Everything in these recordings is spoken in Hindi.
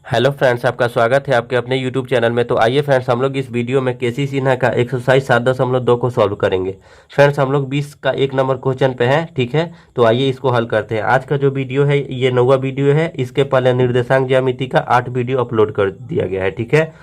हेलो फ्रेंड्स, आपका स्वागत है आपके अपने यूट्यूब चैनल में। तो आइए फ्रेंड्स, हम लोग इस वीडियो में केसी सिन्हा का एक्सरसाइज 7.2 को सॉल्व करेंगे। फ्रेंड्स, हम लोग 20 का 1 नंबर क्वेश्चन पे हैं, ठीक है। तो आइए इसको हल करते हैं। आज का जो वीडियो है ये 9वां वीडियो है। इसके पहले निर्देशांक ज्यामिति का 8 वीडियो अपलोड कर दिया गया है, ठीक है।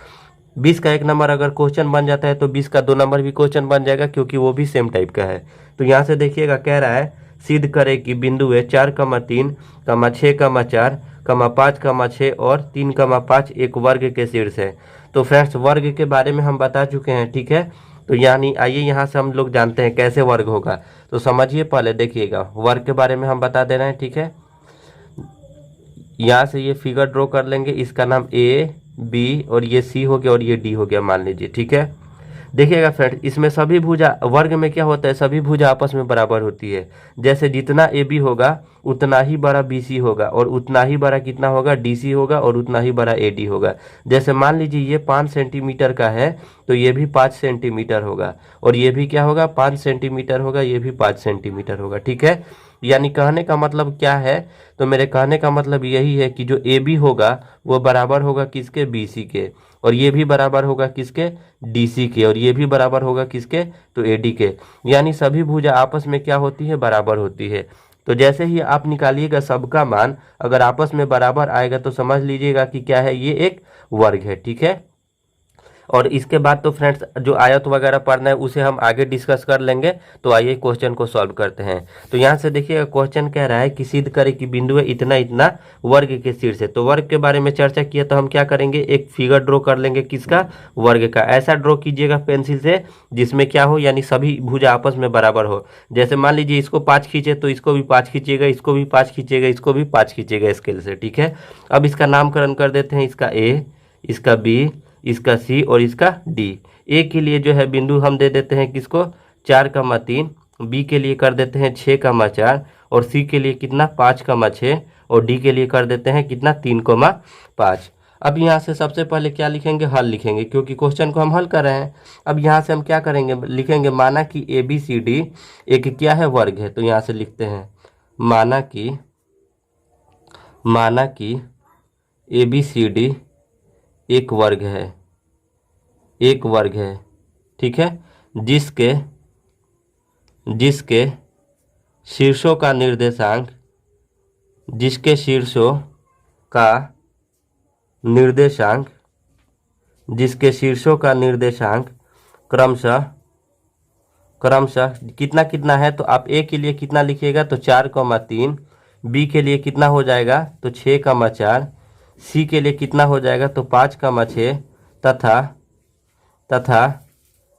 20 का 1 नंबर अगर क्वेश्चन बन जाता है तो 20 का 2 नंबर भी क्वेश्चन बन जाएगा, क्योंकि वो भी सेम टाइप का है। तो यहाँ से देखिएगा, कह रहा है सिद्ध करे कि बिंदु है 4,3, 6,4, 5,6 और 3,5 एक वर्ग के शीर्ष है। तो फ्रेंड्स, वर्ग के बारे में हम बता चुके हैं, ठीक है। तो यानी आइए यहाँ से हम लोग जानते हैं कैसे वर्ग होगा। तो समझिए, पहले देखिएगा वर्ग के बारे में हम बता दे रहे हैं, ठीक है। यहाँ से ये फिगर ड्रॉ कर लेंगे, इसका नाम ए बी और ये सी हो गया और ये डी हो गया, मान लीजिए, ठीक है। देखिएगा फ्रेंड, इसमें सभी भुजा, वर्ग में क्या होता है, सभी भुजा आपस में बराबर होती है। जैसे जितना ए बी होगा उतना ही बड़ा बी सी होगा, और उतना ही बड़ा कितना होगा, डी सी होगा, और उतना ही बड़ा ए डी होगा। जैसे मान लीजिए ये 5 सेंटीमीटर का है तो ये भी 5 सेंटीमीटर होगा, और ये भी क्या होगा, 5 सेंटीमीटर होगा, ये भी 5 सेंटीमीटर होगा, ठीक है। यानी कहने का मतलब क्या है, तो मेरे कहने का मतलब यही है कि जो ए बी होगा वो बराबर होगा किसके, बी सी के, और ये भी बराबर होगा किसके, डी सी के, और ये भी बराबर होगा किसके, तो ए डी के। यानी सभी भुजा आपस में क्या होती है, बराबर होती है। तो जैसे ही आप निकालिएगा सबका मान अगर आपस में बराबर आएगा तो समझ लीजिएगा कि क्या है, ये एक वर्ग है, ठीक है। और इसके बाद तो फ्रेंड्स, जो आयत वगैरह पढ़ना है उसे हम आगे डिस्कस कर लेंगे। तो आइए क्वेश्चन को सॉल्व करते हैं। तो यहाँ से देखिएगा, क्वेश्चन कह रहा है कि सिद्ध करे कि बिंदु है इतना इतना वर्ग के शीर्ष है। तो वर्ग के बारे में चर्चा किया तो हम क्या करेंगे, एक फिगर ड्रॉ कर लेंगे, किसका, वर्ग का। ऐसा ड्रॉ कीजिएगा पेंसिल से जिसमें क्या हो, यानी सभी भुजा आपस में बराबर हो। जैसे मान लीजिए इसको 5 खींचे तो इसको भी 5 खींचिएगा, इसको भी 5 खींचिएगा, इसको भी 5 खींचिएगा स्केल से, ठीक है। अब इसका नामकरण कर देते हैं, इसका ए, इसका बी, इसका सी और इसका डी। ए के लिए जो है बिंदु हम दे देते हैं किसको, 4,3, बी के लिए कर देते हैं 6,4, और सी के लिए कितना, 5,6, और डी के लिए कर देते हैं कितना, 3,5। अब यहाँ से सबसे पहले क्या लिखेंगे, हल लिखेंगे, क्योंकि क्वेश्चन को हम हल कर रहे हैं। अब यहाँ से हम क्या करेंगे, लिखेंगे माना कि ए बी सी डी एक क्या है, वर्ग है। तो यहाँ से लिखते हैं माना कि ए बी सी डी एक वर्ग है, एक वर्ग है, ठीक है। जिसके शीर्षों का निर्देशांक, जिसके शीर्षों का निर्देशांक, जिसके शीर्षों का निर्देशांक क्रमशः कितना कितना है। तो आप ए के लिए कितना लिखिएगा, तो 4,3, बी के लिए कितना हो जाएगा, तो 6,4, सी के लिए कितना हो जाएगा, तो 5,6, तथा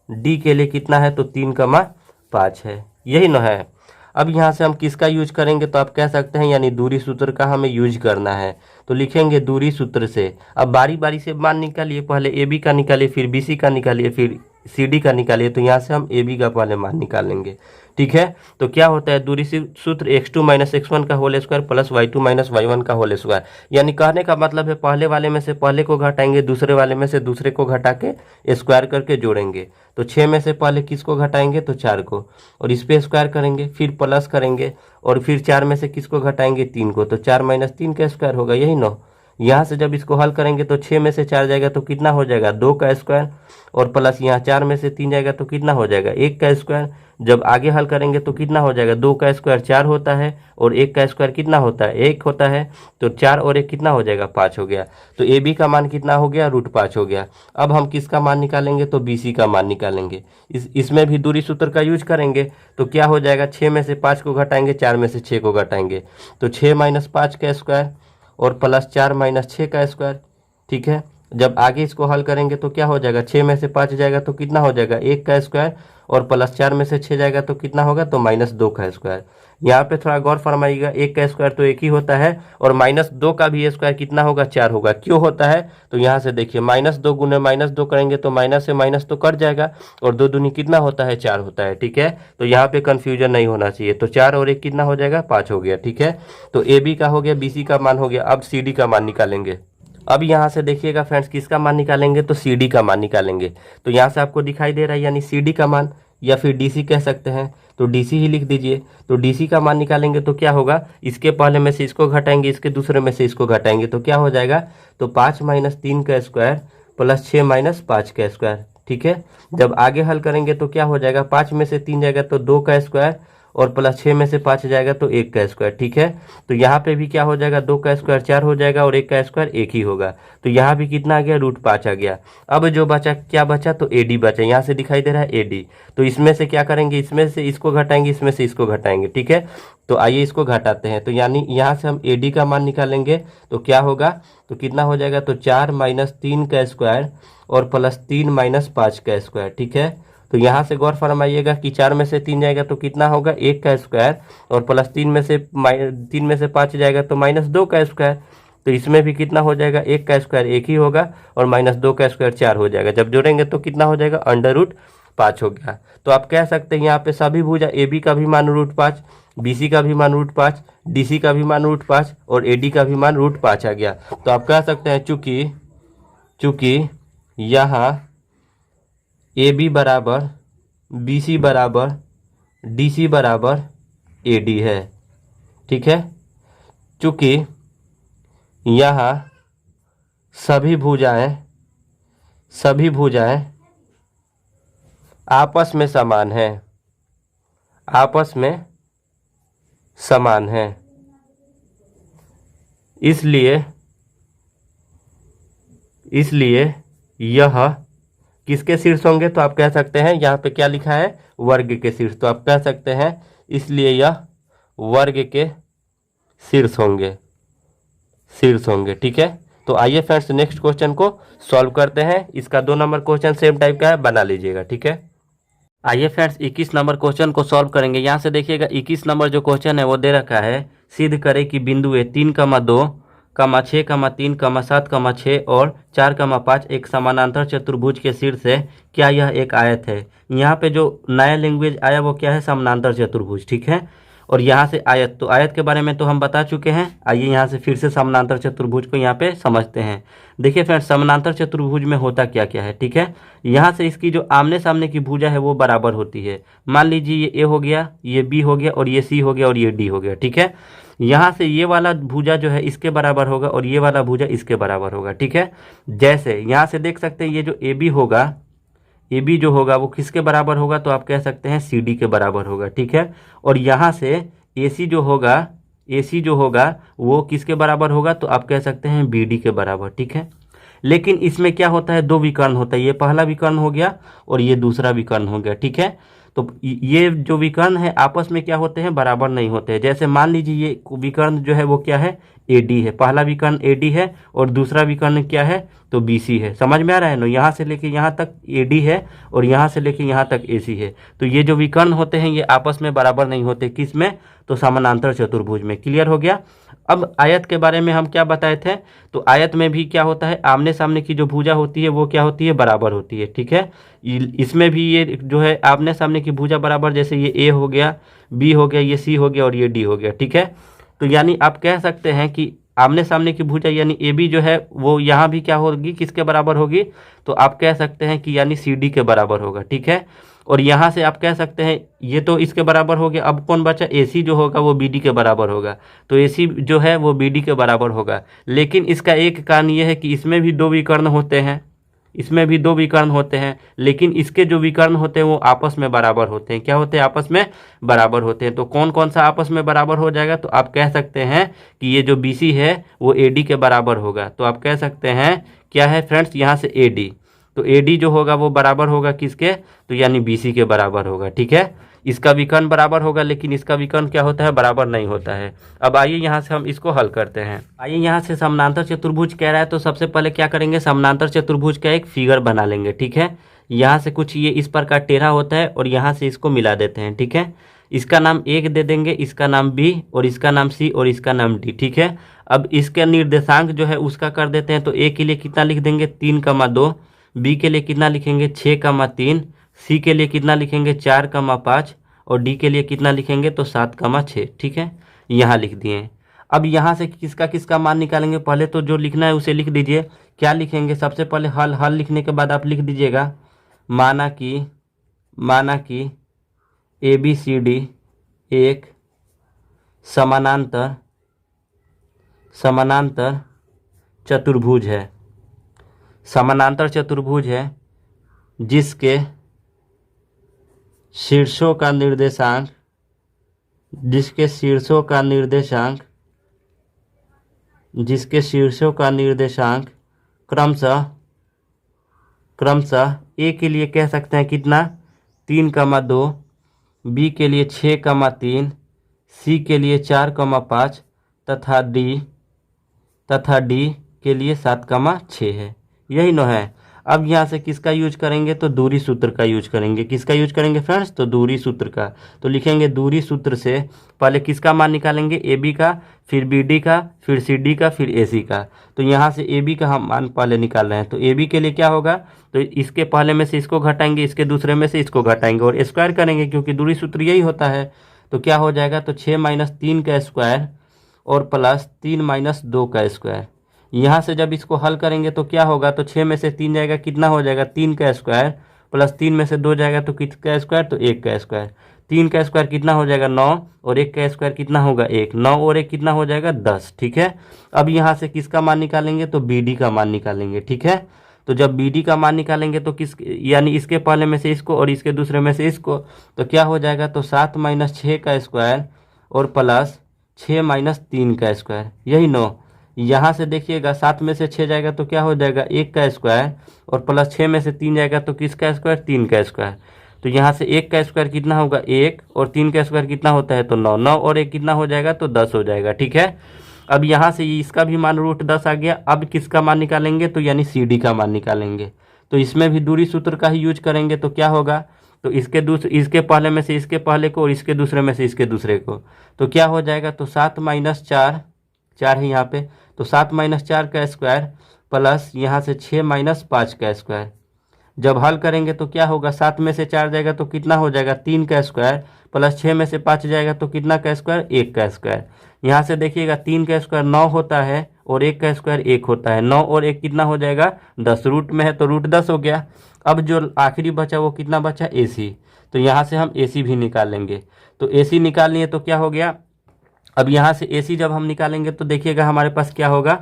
डी के लिए कितना है, तो 3,5 है। यही ना है। अब यहाँ से हम किसका यूज करेंगे, तो आप कह सकते हैं यानी दूरी सूत्र का हमें यूज करना है। तो लिखेंगे दूरी सूत्र से। अब बारी बारी से मान निकालिए, पहले ए बी का निकालिए, फिर बी सी का निकालिए, फिर सी डी का निकालिए। तो यहाँ से हम ए बी का पहले मान निकालेंगे, ठीक है। तो क्या होता है, दूरी सूत्र x2 - x1 का whole square plus y2 - y1 का होल स्क्वायर। यानी कहने का मतलब है पहले वाले में से पहले को घटाएंगे, दूसरे वाले में से दूसरे को घटा के स्क्वायर करके जोड़ेंगे। तो 6 में से पहले किसको घटाएंगे, तो 4 को, और इस पे स्क्वायर करेंगे, फिर प्लस करेंगे, और फिर 4 में से किसको घटाएंगे, 3 को। तो 4 - 3 का स्क्वायर होगा, यही ना। यहाँ से जब इसको हल करेंगे तो 6 में से 4 जाएगा तो कितना हो जाएगा, 2 का स्क्वायर, और प्लस यहाँ 4 में से 3 जाएगा तो कितना हो जाएगा, 1 का स्क्वायर। जब आगे हल करेंगे तो कितना हो जाएगा, 2 का स्क्वायर 4 होता है, और 1 का स्क्वायर कितना होता है, 1 होता है। तो 4 और 1 कितना हो जाएगा, 5 हो गया। तो ए बी का मान कितना हो गया, √5 हो गया। अब हम किसका मान निकालेंगे, तो बी सी का मान निकालेंगे। इसमें भी दूरी सूत्र का यूज करेंगे। तो क्या हो जाएगा, 6 में से 5 को घटाएंगे, 4 में से 6 को घटाएंगे, तो 6 - 5 का स्क्वायर, और प्लस 4 - 6 का स्क्वायर, ठीक है। जब आगे इसको हल करेंगे तो क्या हो जाएगा, 6 में से 5 जाएगा तो कितना हो जाएगा, 1 का स्क्वायर, और प्लस 4 में से 6 जाएगा तो कितना होगा, तो -2 का स्क्वायर। यहाँ पे थोड़ा गौर फरमाइएगा, 1 का स्क्वायर तो 1 ही होता है, और -2 का भी स्क्वायर कितना होगा, 4 होगा। क्यों होता है, तो यहाँ से देखिए, -2 गुने -2 करेंगे तो माइनस से माइनस तो कट जाएगा, और 2 दूनी कितना होता है, 4 होता है, ठीक है। तो यहाँ पे कंफ्यूजन नहीं होना चाहिए। तो 4 और 1 कितना हो जाएगा, 5 हो गया, ठीक है। तो ए बी का हो गया, बी सी का मान हो गया। अब सी डी का मान निकालेंगे। अब यहाँ से देखिएगा फ्रेंड्स, किसका मान निकालेंगे, तो सी डी का मान निकालेंगे। तो यहाँ से आपको दिखाई दे रहा है, यानी सी डी का मान, या फिर DC कह सकते हैं, तो DC ही लिख दीजिए। तो DC का मान निकालेंगे तो क्या होगा, इसके पहले में से इसको घटाएंगे, इसके दूसरे में से इसको घटाएंगे तो क्या हो जाएगा, तो 5 - 3 का स्क्वायर प्लस 6 - 5 का स्क्वायर। ठीक है, जब आगे हल करेंगे तो क्या हो जाएगा, 5 में से 3 जाएगा तो 2 का स्क्वायर और प्लस 6 में से 5 जाएगा तो 1 का स्क्वायर। ठीक है, तो यहाँ पे भी क्या हो जाएगा, 2 का स्क्वायर 4 हो जाएगा और 1 का स्क्वायर 1 ही होगा। तो यहाँ भी कितना आ गया, √5 आ गया। अब जो बचा, क्या बचा, तो AD बचा, यहाँ से दिखाई दे रहा है AD। तो इसमें से क्या करेंगे, इसमें से इसको घटाएंगे, इसमें से इसको घटाएंगे। ठीक है, तो आइए इसको घटाते हैं। तो यानी यहाँ से हम AD का मान निकालेंगे तो क्या होगा, तो कितना हो जाएगा, तो 4 - 3 का स्क्वायर और प्लस 3 - 5 का स्क्वायर। ठीक है, तो यहाँ से गौर फरमाइएगा कि 4 में से 3 जाएगा तो कितना होगा, 1 का स्क्वायर और प्लस 3 में से 5 जाएगा तो -2 का स्क्वायर। तो इसमें भी कितना हो जाएगा, 1 का स्क्वायर 1 ही होगा और -2 का स्क्वायर 4 हो जाएगा। जब जोड़ेंगे तो कितना हो जाएगा, √5 हो गया। तो आप कह सकते हैं यहाँ पे सभी भुजा AB का भी मान √5, BC का भी मान √5, DC का भी मान √5 और AD का भी मान √5 आ गया। तो आप कह सकते हैं चूंकि यहाँ AB बराबर BC बराबर DC बराबर AD है। ठीक है, चूंकि यहाँ सभी भुजाएं आपस में समान हैं, इसलिए यह किसके शीर्ष होंगे, तो आप कह सकते हैं यहाँ पे क्या लिखा है, वर्ग के शीर्ष। तो आप कह सकते हैं इसलिए यह वर्ग के शीर्ष होंगे। ठीक है, तो आइए फ्रेंड्स नेक्स्ट क्वेश्चन को सॉल्व करते हैं। इसका 2 नंबर क्वेश्चन सेम टाइप का है, बना लीजिएगा। ठीक है, आइए फ्रेंड्स 21 नंबर क्वेश्चन को सॉल्व करेंगे। यहाँ से देखिएगा 21 नंबर जो क्वेश्चन है वो दे रखा है, सिद्ध करें कि बिंदु 3, 2, 6, 3, 7, 6 और 4, 5 एक समानांतर चतुर्भुज के शीर्ष है, क्या यह एक आयत है। यहाँ पे जो नया लैंग्वेज आया वो क्या है, समानांतर चतुर्भुज। ठीक है, और यहाँ से आयत, तो आयत के बारे में तो हम बता चुके हैं। आइए यहाँ से फिर से समानांतर चतुर्भुज को यहाँ पे समझते हैं। देखिए फ्रेंड्स, समानांतर चतुर्भुज में होता क्या क्या है। ठीक है, यहाँ से इसकी जो आमने सामने की भुजा है वो बराबर होती है। मान लीजिए ये A हो गया, ये B हो गया और ये C हो गया और ये D हो गया। ठीक है, यहाँ से ये वाला भुजा जो है इसके बराबर होगा और ये वाला भुजा इसके बराबर होगा। ठीक है, जैसे यहाँ से देख सकते हैं ये जो AB होगा, AB जो होगा वो किसके बराबर होगा, तो आप कह सकते हैं CD के बराबर होगा। ठीक है, और यहाँ से AC जो होगा वो किसके बराबर होगा, तो आप कह सकते हैं BD के बराबर। ठीक है, लेकिन इसमें क्या होता है, 2 विकर्ण होता है, ये पहला विकर्ण हो गया और ये दूसरा विकर्ण हो गया। ठीक है, तो ये जो विकर्ण है आपस में क्या होते हैं, बराबर नहीं होते हैं। जैसे मान लीजिए ये विकर्ण जो है वो क्या है, AD है, पहला विकर्ण AD है और दूसरा विकर्ण क्या है, तो BC है। समझ में आ रहा है ना, यहाँ से लेके यहाँ तक AD है और यहाँ से लेके यहाँ तक AC है। तो ये जो विकर्ण होते हैं ये आपस में बराबर नहीं होते, किस में, तो समानांतर चतुर्भुज में। क्लियर हो गया। अब आयत के बारे में हम क्या बताए थे, तो आयत में भी क्या होता है, आमने सामने की जो भुजा होती है वो क्या होती है, बराबर होती है। ठीक है, इसमें भी ये जो है आमने सामने की भुजा बराबर, जैसे ये A हो गया, B हो गया, ये C हो गया और ये D हो गया। ठीक है, तो यानी आप कह सकते हैं कि आमने सामने की भुजा यानी AB जो है वो यहाँ भी क्या होगी, किसके बराबर होगी, तो आप कह सकते हैं कि यानी CD के बराबर होगा। ठीक है, और यहाँ से आप कह सकते हैं ये तो इसके बराबर हो गया। अब कौन बचा, AC जो होगा वो BD के बराबर होगा, तो AC जो है वो BD के बराबर होगा। लेकिन इसका एक कारण ये है कि इसमें भी 2 विकर्ण होते हैं, लेकिन इसके जो विकर्ण होते हैं वो आपस में बराबर होते हैं। क्या होते हैं, आपस में बराबर होते हैं। तो कौन कौन सा आपस में बराबर हो जाएगा, तो आप कह सकते हैं कि ये जो BC है वो AD के बराबर होगा। तो आप कह सकते हैं क्या है फ्रेंड्स, यहाँ से AD, तो AD जो होगा वो बराबर होगा किसके, तो यानी BC के बराबर होगा। ठीक है, इसका विकर्ण बराबर होगा लेकिन इसका विकर्ण क्या होता है, बराबर नहीं होता है। अब आइए यहाँ से हम इसको हल करते हैं। आइए यहाँ से समानांतर चतुर्भुज कह रहा है, तो सबसे पहले क्या करेंगे, समानांतर चतुर्भुज का एक फिगर बना लेंगे। ठीक है, यहाँ से कुछ ये इस प्रकार टेढ़ा होता है और यहाँ से इसको मिला देते हैं। ठीक है, इसका नाम 1 दे देंगे, इसका नाम B और इसका नाम C और इसका नाम D। ठीक है, अब इसका निर्देशांक जो है उसका कर देते हैं। तो A के लिए कितना लिख देंगे, 3, 2, B के लिए कितना लिखेंगे, 6, 3, C के लिए कितना लिखेंगे, 4, 5 और D के लिए कितना लिखेंगे, तो 7, 6। ठीक है, यहाँ लिख दिए। अब यहाँ से किसका किसका मान निकालेंगे, पहले तो जो लिखना है उसे लिख दीजिए। क्या लिखेंगे, सबसे पहले हल लिखने के बाद आप लिख दीजिएगा, माना कि ABCD एक समानांतर चतुर्भुज है, समानांतर चतुर्भुज है जिसके शीर्षों का निर्देशांक क्रमशः ए के लिए कह सकते हैं कितना 3,2, बी के लिए 6,3, सी के लिए 4,5 तथा डी के लिए 7,6 है। यही न है। अब यहाँ से किसका यूज करेंगे तो दूरी सूत्र का यूज करेंगे। किसका यूज करेंगे फ्रेंड्स तो दूरी सूत्र का। तो लिखेंगे दूरी सूत्र से पहले किसका मान निकालेंगे AB का, फिर BD का, फिर CD का, फिर AC का। तो यहाँ से AB का हम मान पहले निकाल रहे हैं। तो AB के लिए क्या होगा तो इसके पहले में से इसको घटाएंगे, इसके दूसरे में से इसको घटाएंगे और स्क्वायर करेंगे क्योंकि दूरी सूत्र यही होता है। तो क्या हो जाएगा तो 6 - 3 का स्क्वायर और प्लस 3 - 2 का स्क्वायर। यहाँ से जब इसको हल करेंगे तो क्या होगा तो 6 में से 3 जाएगा कितना हो जाएगा 3 का स्क्वायर प्लस 3 में से 2 जाएगा तो किसका स्क्वायर तो 1 का स्क्वायर। 3 का स्क्वायर कितना हो जाएगा 9 और 1 का स्क्वायर कितना होगा 1। 9 और 1 कितना हो जाएगा 10। ठीक है। अब यहाँ से किसका मान निकालेंगे तो BD का मान निकालेंगे। ठीक है। तो जब BD का मान निकालेंगे तो किस यानी इसके पहले में से इसको और इसके दूसरे में से इसको तो क्या हो जाएगा तो 7 - 6 का स्क्वायर और प्लस 6 - 3 का स्क्वायर। यही 9। यहाँ से देखिएगा 7 में से 6 जाएगा तो क्या हो जाएगा 1 का स्क्वायर और प्लस 6 में से 3 जाएगा तो किसका स्क्वायर 3 का स्क्वायर। तो यहाँ से 1 का स्क्वायर कितना होगा 1 और 3 का स्क्वायर कितना होता है तो 9। 9 और 1 कितना हो जाएगा तो 10 हो जाएगा। ठीक है। अब यहाँ से इसका भी मान √10 आ गया। अब किसका मान निकालेंगे तो यानी CD का मान निकालेंगे। तो इसमें भी दूरी सूत्र का ही यूज करेंगे। तो क्या होगा तो इसके पहले में से इसके पहले को और इसके दूसरे में से इसके दूसरे को तो क्या हो जाएगा तो 7 - 4 4 है यहाँ पे तो 7 - 4 का स्क्वायर प्लस यहाँ से 6 - 5 का स्क्वायर। जब हल करेंगे तो क्या होगा 7 में से 4 जाएगा तो कितना हो जाएगा 3 का स्क्वायर प्लस 6 में से 5 जाएगा तो कितना का स्क्वायर 1 का स्क्वायर। यहाँ से देखिएगा 3 का स्क्वायर 9 होता है और 1 का स्क्वायर 1 होता है। 9 और 1 कितना हो जाएगा 10। रूट में है तो √10 हो गया। अब जो आखिरी बचा वो कितना बचा AC। तो यहाँ से हम AC भी निकाल लेंगे। तो AC निकाल लिए तो क्या हो गया अब यहाँ से AC जब हम निकालेंगे तो देखिएगा हमारे पास क्या होगा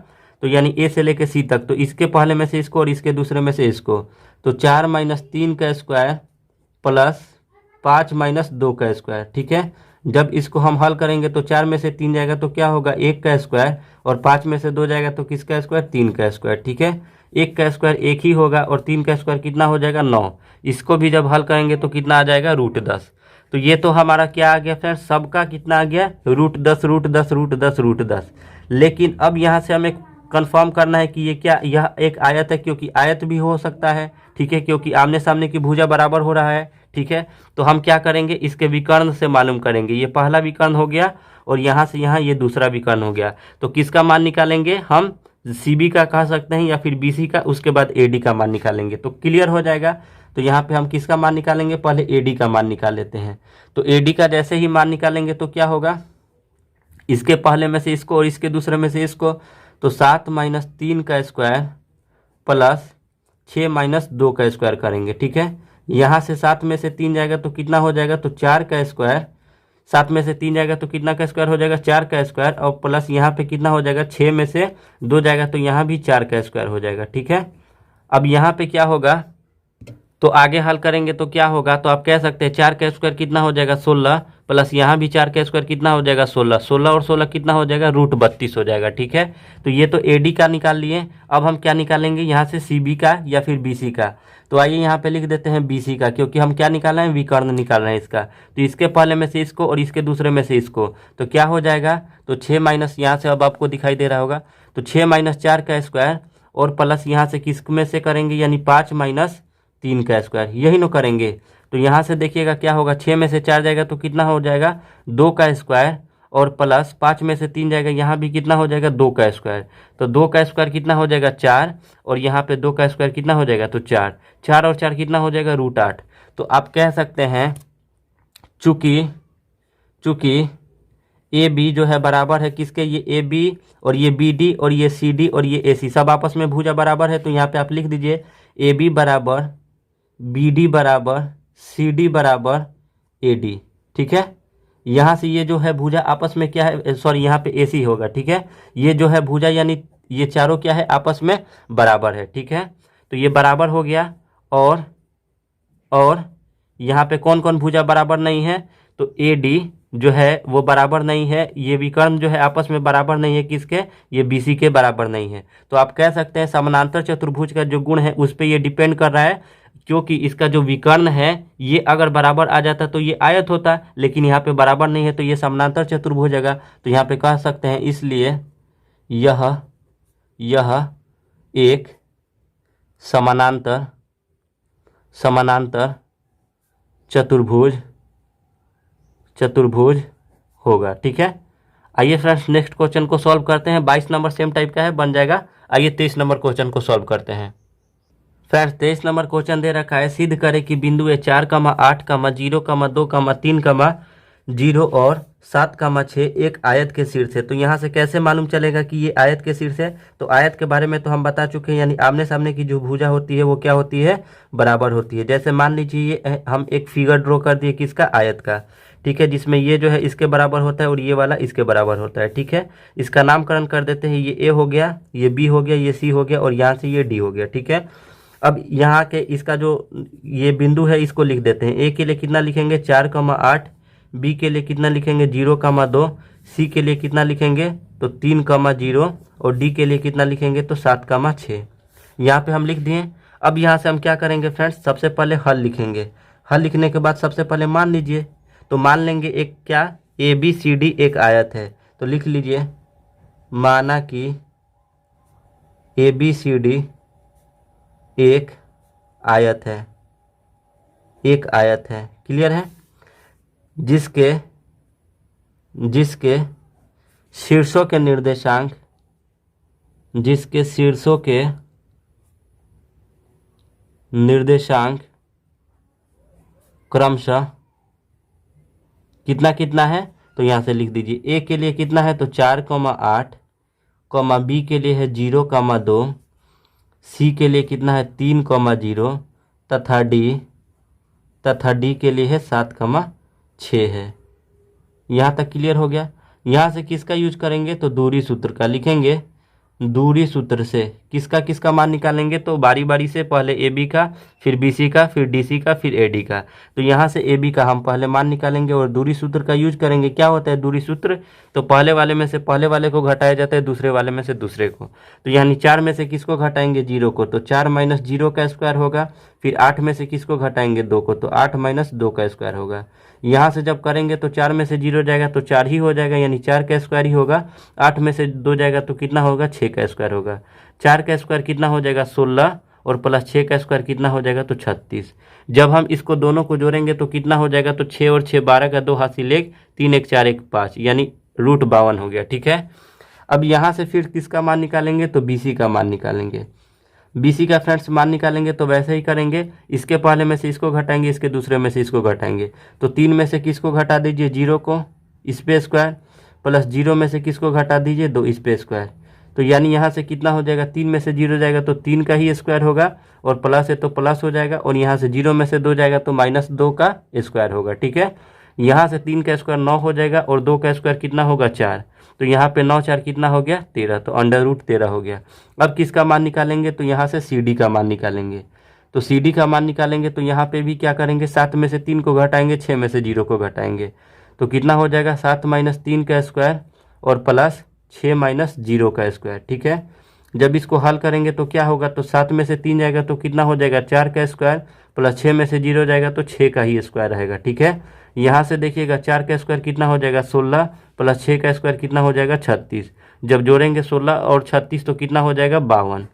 तो यानी A से लेके C तक। तो इसके पहले में से इसको और इसके दूसरे में से इसको तो 4 - 3 का स्क्वायर प्लस 5 - 2 का स्क्वायर। ठीक है। जब इसको हम हल करेंगे तो 4 में से 3 जाएगा तो क्या होगा 1 का स्क्वायर और 5 में से 2 जाएगा तो किसका स्क्वायर 3 का स्क्वायर। ठीक है। 1 का स्क्वायर 1 ही होगा और 3 का स्क्वायर कितना हो जाएगा 9। इसको भी जब हल करेंगे तो कितना आ जाएगा √10। तो ये तो हमारा क्या आ गया फ्रेंड्स सबका कितना आ गया √10। लेकिन अब यहाँ से हमें कंफर्म करना है कि ये क्या यह एक आयत है क्योंकि आयत भी हो सकता है। ठीक है। क्योंकि आमने सामने की भुजा बराबर हो रहा है। ठीक है। तो हम क्या करेंगे इसके विकर्ण से मालूम करेंगे। ये पहला विकर्ण हो गया और यहाँ से यहाँ ये दूसरा विकर्ण हो गया। तो किसका मान निकालेंगे हम CB का कह सकते हैं या फिर BC का। उसके बाद AD का मान निकालेंगे तो क्लियर हो जाएगा। तो यहाँ पे हम किसका मान निकालेंगे पहले AD का मान निकाल लेते हैं। तो AD का जैसे ही मान निकालेंगे तो क्या होगा इसके पहले में से इसको और इसके दूसरे में से इसको तो 7 - 3 का स्क्वायर प्लस 6 - 2 का स्क्वायर करेंगे। ठीक है। यहाँ से 7 में से 3 जाएगा तो कितना हो जाएगा तो 4 का स्क्वायर। 7 में से 3 जाएगा तो कितना का स्क्वायर हो जाएगा 4 का स्क्वायर और प्लस यहाँ पे कितना हो जाएगा 6 में से 2 जाएगा तो यहाँ भी 4 का स्क्वायर हो जाएगा। ठीक है। अब यहाँ पे क्या होगा तो आगे हल करेंगे तो क्या होगा तो आप कह सकते हैं 4 का स्क्वायर कितना हो जाएगा 16 प्लस यहाँ भी 4 का स्क्वायर कितना हो जाएगा 16। 16 और 16 कितना हो जाएगा √32 हो जाएगा। ठीक है। तो ये तो AD का निकाल लिए। अब हम क्या निकालेंगे यहाँ से CB का या फिर BC का। तो आइए यहाँ पे लिख देते हैं BC का क्योंकि हम क्या निकाल रहे हैं विकर्ण निकाल रहे हैं इसका। तो इसके पहले में से इसको और इसके दूसरे में से इसको तो क्या हो जाएगा तो 6 यहाँ से अब आपको दिखाई दे रहा होगा तो 6 - 4 का स्क्वायर और प्लस यहाँ से किस में से करेंगे यानी 5 - 3 का स्क्वायर। यही नो करेंगे। तो यहाँ से देखिएगा क्या होगा 6 में से 4 जाएगा तो कितना हो जाएगा 2 का स्क्वायर और प्लस 5 में से 3 जाएगा यहाँ भी कितना हो जाएगा 2 का स्क्वायर। तो 2 का स्क्वायर कितना हो जाएगा 4 और यहाँ पे 2 का स्क्वायर कितना हो जाएगा तो 4। 4 और 4 कितना हो जाएगा √8। तो आप कह सकते हैं चूँकि AB जो है बराबर है किसके ये AB और ये BD और ये CD और ये AC सब आपस में भुजा बराबर है। तो यहाँ पे आप लिख दीजिए AB बराबर BD बराबर सी डी बराबर ए डी। ठीक है, यहाँ से ये जो है भुजा आपस में क्या है, सॉरी यहाँ पे ए सी होगा। ठीक है, ये जो है भुजा यानी ये चारों क्या है, आपस में बराबर है। ठीक है, तो ये बराबर हो गया। और यहाँ पे कौन कौन भुजा बराबर नहीं है, तो ए डी जो है वो बराबर नहीं है, ये विकर्ण जो है आपस में बराबर नहीं है किसके, ये बी सी के बराबर नहीं है। तो आप कह सकते हैं समानांतर चतुर्भुज का जो गुण है उस पर ये डिपेंड कर रहा है, क्योंकि इसका जो विकर्ण है ये अगर बराबर आ जाता तो ये आयत होता, लेकिन यहाँ पे बराबर नहीं है तो ये समानांतर चतुर्भुज होगा। तो यहाँ पे कह सकते हैं इसलिए यह एक समानांतर चतुर्भुज होगा। ठीक है, आइए फ्रेंड्स नेक्स्ट क्वेश्चन को सॉल्व करते हैं। 22 नंबर सेम टाइप का है, बन जाएगा। आइए 23 नंबर क्वेश्चन को सॉल्व करते हैं। फ्रेंड्स 23 नंबर क्वेश्चन दे रखा है, सिद्ध करें कि बिंदु 4, 8, 0, 2, 3, 0 और 7, 6 एक आयत के शीर्ष है। तो यहाँ से कैसे मालूम चलेगा कि ये आयत के शीर्ष है, तो आयत के बारे में तो हम बता चुके हैं, यानी आमने सामने की जो भुजा होती है वो क्या होती है, बराबर होती है। जैसे मान लीजिए ये हम एक फिगर ड्रॉ कर दिए किसका, आयत का। ठीक है, जिसमें ये जो है इसके बराबर होता है और ये वाला इसके बराबर होता है। ठीक है, इसका नामकरण कर देते हैं, ये ए हो गया, ये बी हो गया, ये सी हो गया और यहाँ से ये डी हो गया। ठीक है, अब यहाँ के इसका जो ये बिंदु है इसको लिख देते हैं। ए के लिए कितना लिखेंगे, 4, 8, बी के लिए कितना लिखेंगे, 0, 2, सी के लिए कितना लिखेंगे, तो 3, 0 और डी के लिए कितना लिखेंगे, तो 7, 6। यहाँ पे हम लिख दिए। अब यहाँ से हम क्या करेंगे फ्रेंड्स, सबसे पहले हल लिखेंगे। हल लिखने के बाद सबसे पहले मान लीजिए, तो मान लेंगे एक क्या, ए बी सी डी एक आयत है। तो लिख लीजिए, माना कि ए बी सी डी एक आयत है, एक आयत है। क्लियर है, जिसके शीर्षों के निर्देशांक, जिसके शीर्षों के निर्देशांक क्रमशः कितना कितना है, तो यहाँ से लिख दीजिए। ए के लिए कितना है, तो 4, 8, बी के लिए है 0, 2, सी के लिए कितना है 3, 0 तथा डी के लिए है 7, 6 है। यहाँ तक क्लियर हो गया। यहाँ से किसका यूज करेंगे, तो दूरी सूत्र का लिखेंगे। दूरी सूत्र से किसका किसका मान निकालेंगे, तो बारी बारी से पहले ए बी का, फिर बी सी का, फिर डी सी का, फिर ए डी का। तो यहाँ से ए बी का हम पहले मान निकालेंगे और दूरी सूत्र का यूज करेंगे। क्या होता है दूरी सूत्र, तो पहले वाले में से पहले वाले को घटाया जाता है, दूसरे वाले में से दूसरे को। तो यानी 4 में से किसको घटाएंगे, 0 को, तो 4 - 0 का स्क्वायर होगा। फिर 8 में से किसको घटाएंगे, 2 को, तो 8 - 2 का स्क्वायर होगा। यहाँ से जब करेंगे तो 4 में से 0 जाएगा तो 4 ही हो जाएगा, यानी 4 का स्क्वायर ही होगा। 8 में से 2 जाएगा तो कितना होगा, 6 का स्क्वायर होगा। 4 का स्क्वायर कितना हो जाएगा, 16 और प्लस 6 का स्क्वायर कितना हो जाएगा, तो 36। जब हम इसको दोनों को जोड़ेंगे तो कितना हो जाएगा, तो 6 और 6 12 का 2 हासिल 1, 3 1 4 1 5, यानी √52 हो गया। ठीक है, अब यहाँ से फिर किसका मान निकालेंगे, तो BC का मान निकालेंगे। BC का फ्रेंड्स मान निकालेंगे तो वैसे ही करेंगे, इसके पहले में से इसको घटाएंगे, इसके दूसरे में से इसको घटाएंगे। तो 3 में से किसको घटा दीजिए, 0 को, इस पे स्क्वायर, प्लस 0 में से किसको घटा दीजिए, 2, इस पे स्क्वायर। तो यानी यहाँ से कितना हो जाएगा, 3 में से 0 जाएगा तो 3 का ही स्क्वायर होगा, और प्लस है तो प्लस हो जाएगा, और यहाँ से 0 में से 2 जाएगा तो -2 का स्क्वायर होगा। ठीक है, यहाँ से 3 का स्क्वायर 9 हो जाएगा और 2 का स्क्वायर कितना होगा, 4। तो यहाँ पे 9 4 कितना हो गया, 13, तो √13 हो गया। अब किसका मान निकालेंगे, तो यहाँ से CD का मान निकालेंगे। तो CD का मान निकालेंगे तो यहाँ पे भी क्या करेंगे, 7 में से 3 को घटाएंगे, 6 में से 0 को घटाएंगे। तो कितना हो जाएगा, 7 - 3 का स्क्वायर और प्लस 6 - 0 का स्क्वायर। ठीक है, जब इसको हल करेंगे तो क्या होगा, तो 7 में से 3 जाएगा तो कितना हो जाएगा, 4 का स्क्वायर, प्लस 6 में से 0 जाएगा तो 6 का ही स्क्वायर रहेगा। ठीक है, यहाँ से देखिएगा 4 का स्क्वायर कितना हो जाएगा, 16, प्लस 6 का स्क्वायर कितना हो जाएगा, 36। जब जोड़ेंगे 16 और 36 तो कितना हो जाएगा, 52।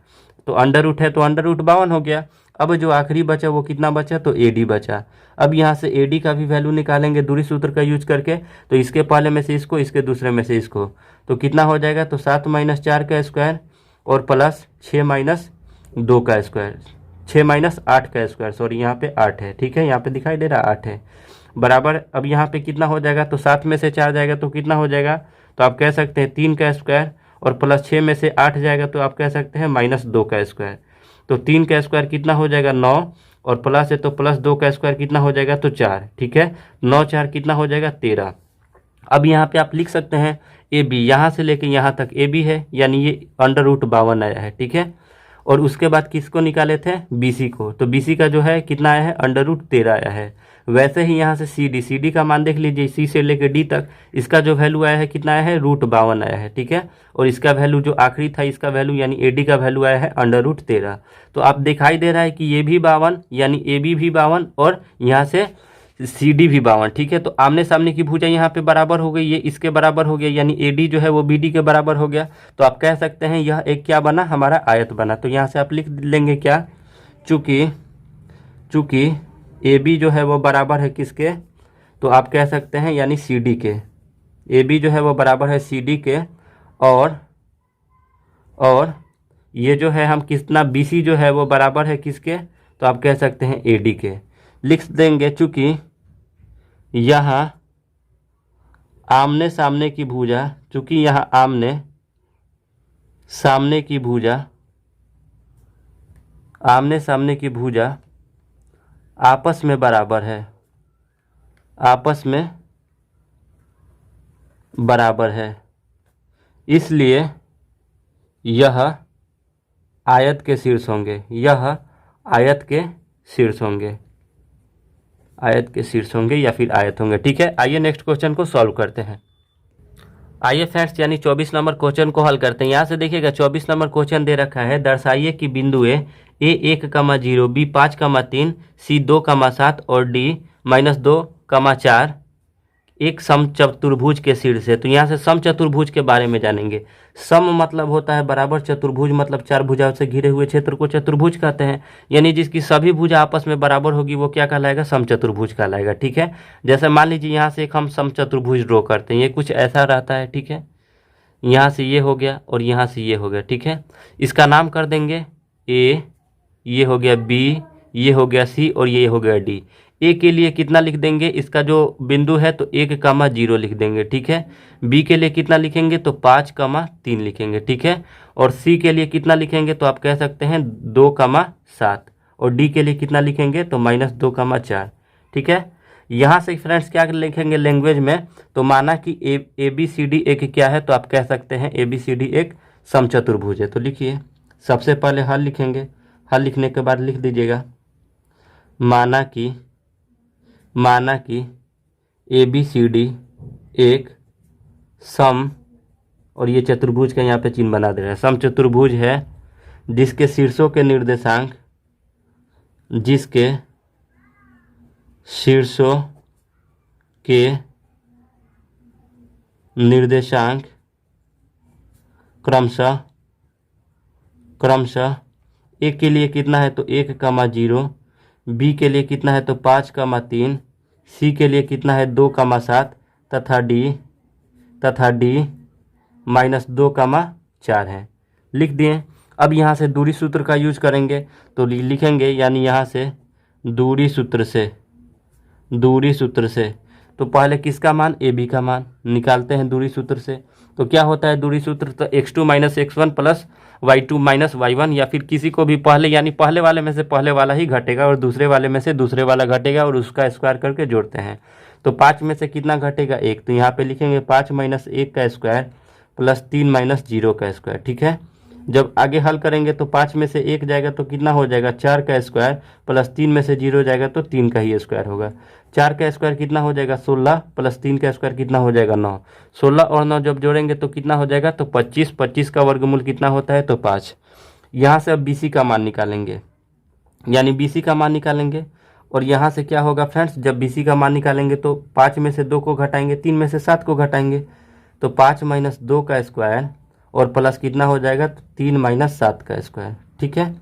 तो अंडर है तो √52 हो गया। अब जो आखिरी बचा वो कितना बचा, तो AD बचा। अब यहाँ से AD का भी वैल्यू निकालेंगे दूरी सूत्र का यूज करके। तो इसके पहले में से इसको, इसके दूसरे में से इसको, तो कितना हो जाएगा, तो 7 - 4 का स्क्वायर और प्लस 6 - 2 का स्क्वायर, 6 - 8 का स्क्वायर, सॉरी यहाँ पे 8 है। ठीक है, यहाँ पे दिखाई दे रहा 8 है बराबर। अब यहाँ पे कितना हो जाएगा, तो 7 में से 4 जाएगा तो कितना हो जाएगा, तो आप कह सकते हैं 3 का स्क्वायर, और प्लस 6 में से 8 जाएगा तो आप कह सकते हैं -2 का स्क्वायर। तो 3 का स्क्वायर कितना हो जाएगा, 9, और प्लस है तो प्लस 2 का स्क्वायर कितना हो जाएगा, तो 4। ठीक है, 9 4 कितना हो जाएगा, 13। अब यहाँ पे आप लिख सकते हैं ए बी, यहाँ से लेके यहाँ तक ए बी है, यानी ये √52 आया है। ठीक है, और उसके बाद किसको निकाले थे, बी सी को, तो बी सी का जो है कितना आया है, √13 आया है। वैसे ही यहाँ से सी डी का मान देख लीजिए, सी से लेके डी तक इसका जो वैल्यू आया है कितना आया है, √52 आया है। ठीक है, और इसका वैल्यू जो आखिरी था इसका वैल्यू यानी ए डी का वैल्यू आया है √13। तो आप दिखाई दे रहा है कि ये भी 52 यानी ए बी भी 52 और यहाँ से सी डी भी 52। ठीक है, तो आमने सामने की भुजा यहाँ पे बराबर हो गई, ये इसके बराबर हो गया, यानी ए डी जो है वो बी डी के बराबर हो गया। तो आप कह सकते हैं यह एक क्या बना, हमारा आयत बना। तो यहाँ से आप लिख लेंगे क्या, चूँकि ए बी जो है वो बराबर है किसके, तो आप कह सकते हैं यानी सी डी के, ए बी जो है वो बराबर है सी डी के, और ये जो है हम कितना, बी सी जो है वो बराबर है किसके, तो आप कह सकते हैं ए डी के। लिख देंगे चूँकि यहाँ आमने सामने की भुजा, चूँकि यहाँ आमने सामने की भुजा आपस में बराबर है, इसलिए यह आयत के शीर्ष होंगे, या फिर आयत होंगे। ठीक है, आइए नेक्स्ट क्वेश्चन को सॉल्व करते हैं। आइए फ्रेंड्स, यानी 24 नंबर क्वेश्चन को हल करते हैं। यहाँ से देखिएगा 24 नंबर क्वेश्चन दे रखा है, दर्शाइए कि बिंदु ए 1,0, बी 5,3, सी 2,7 और डी -2,4 एक समचतुर्भुज के शीर्ष है। तो यहाँ से समचतुर्भुज के बारे में जानेंगे। सम मतलब होता है बराबर, चतुर्भुज मतलब 4 भुजाओं से घिरे हुए क्षेत्र को चतुर्भुज कहते हैं, यानी जिसकी सभी भुजा आपस में बराबर होगी वो क्या कहलाएगा, समचतुर्भुज कहलाएगा। ठीक है, जैसे मान लीजिए यहाँ से एक हम समचतुर्भुज ड्रॉ करते हैं, ये कुछ ऐसा रहता है। ठीक है, यहाँ से ये हो गया और यहाँ से ये हो गया। ठीक है, इसका नाम कर देंगे ए, ये हो गया बी, ये हो गया सी और ये हो गया डी। ए के लिए कितना लिख देंगे, इसका जो बिंदु है तो 1,0 लिख देंगे। ठीक है, बी के लिए कितना लिखेंगे, तो 5,3 लिखेंगे। ठीक है, और सी के लिए कितना लिखेंगे, तो आप कह सकते हैं 2,7 और डी के लिए कितना लिखेंगे, तो -2,4। ठीक है, यहाँ से फ्रेंड्स क्या लिखेंगे लैंग्वेज में, तो माना कि ए बी सी डी एक क्या है, तो आप कह सकते हैं ए बी सी डी एक समचतुर्भुज है। तो लिखिए, सबसे पहले हल लिखेंगे, हल लिखने के बाद लिख दीजिएगा माना कि ए बी सी डी एक सम, और ये चतुर्भुज का यहाँ पे चिन्ह बना दे रहा है, समचतुर्भुज है जिसके शीर्षों के निर्देशांक क्रमशः ए के लिए कितना है, तो 1,0, बी के लिए कितना है, तो 5,3, सी के लिए कितना है 2,7 तथा डी -2,4 है। लिख दिए। अब यहाँ से दूरी सूत्र का यूज करेंगे, तो लिखेंगे यानी यहाँ से दूरी सूत्र से तो पहले किसका मान, ए बी का मान निकालते हैं दूरी सूत्र से। तो क्या होता है दूरी सूत्र, तो x2 - x1 + y2 - y1, या फिर किसी को भी पहले यानी पहले वाले में से पहले वाला ही घटेगा और दूसरे वाले में से दूसरे वाला घटेगा और उसका स्क्वायर करके जोड़ते हैं। तो 5 में से कितना घटेगा, 1, तो यहाँ पे लिखेंगे 5 - 1 का स्क्वायर + 3 - 0 का स्क्वायर। ठीक है, जब आगे हल करेंगे तो 5 में से 1 जाएगा तो कितना हो जाएगा, 4 का स्क्वायर + 3 में से 0 जाएगा तो 3 का ही स्क्वायर होगा। 4 का स्क्वायर कितना हो जाएगा, 16 + 3 का स्क्वायर कितना हो जाएगा, 9। 16 और 9 जब जोड़ेंगे तो कितना हो जाएगा, तो 25। 25 का वर्गमूल कितना होता है, तो 5। यहाँ से अब बी सी का मान निकालेंगे, यानी बी सी का मान निकालेंगे। और यहाँ से क्या होगा फ्रेंड्स, जब बी सी का मान निकालेंगे तो 5 में से 2 को घटाएंगे, 3 में से 7 को घटाएंगे, तो 5 - 2 का स्क्वायर और प्लस कितना हो जाएगा, तो 3 - 7 का स्क्वायर। ठीक है,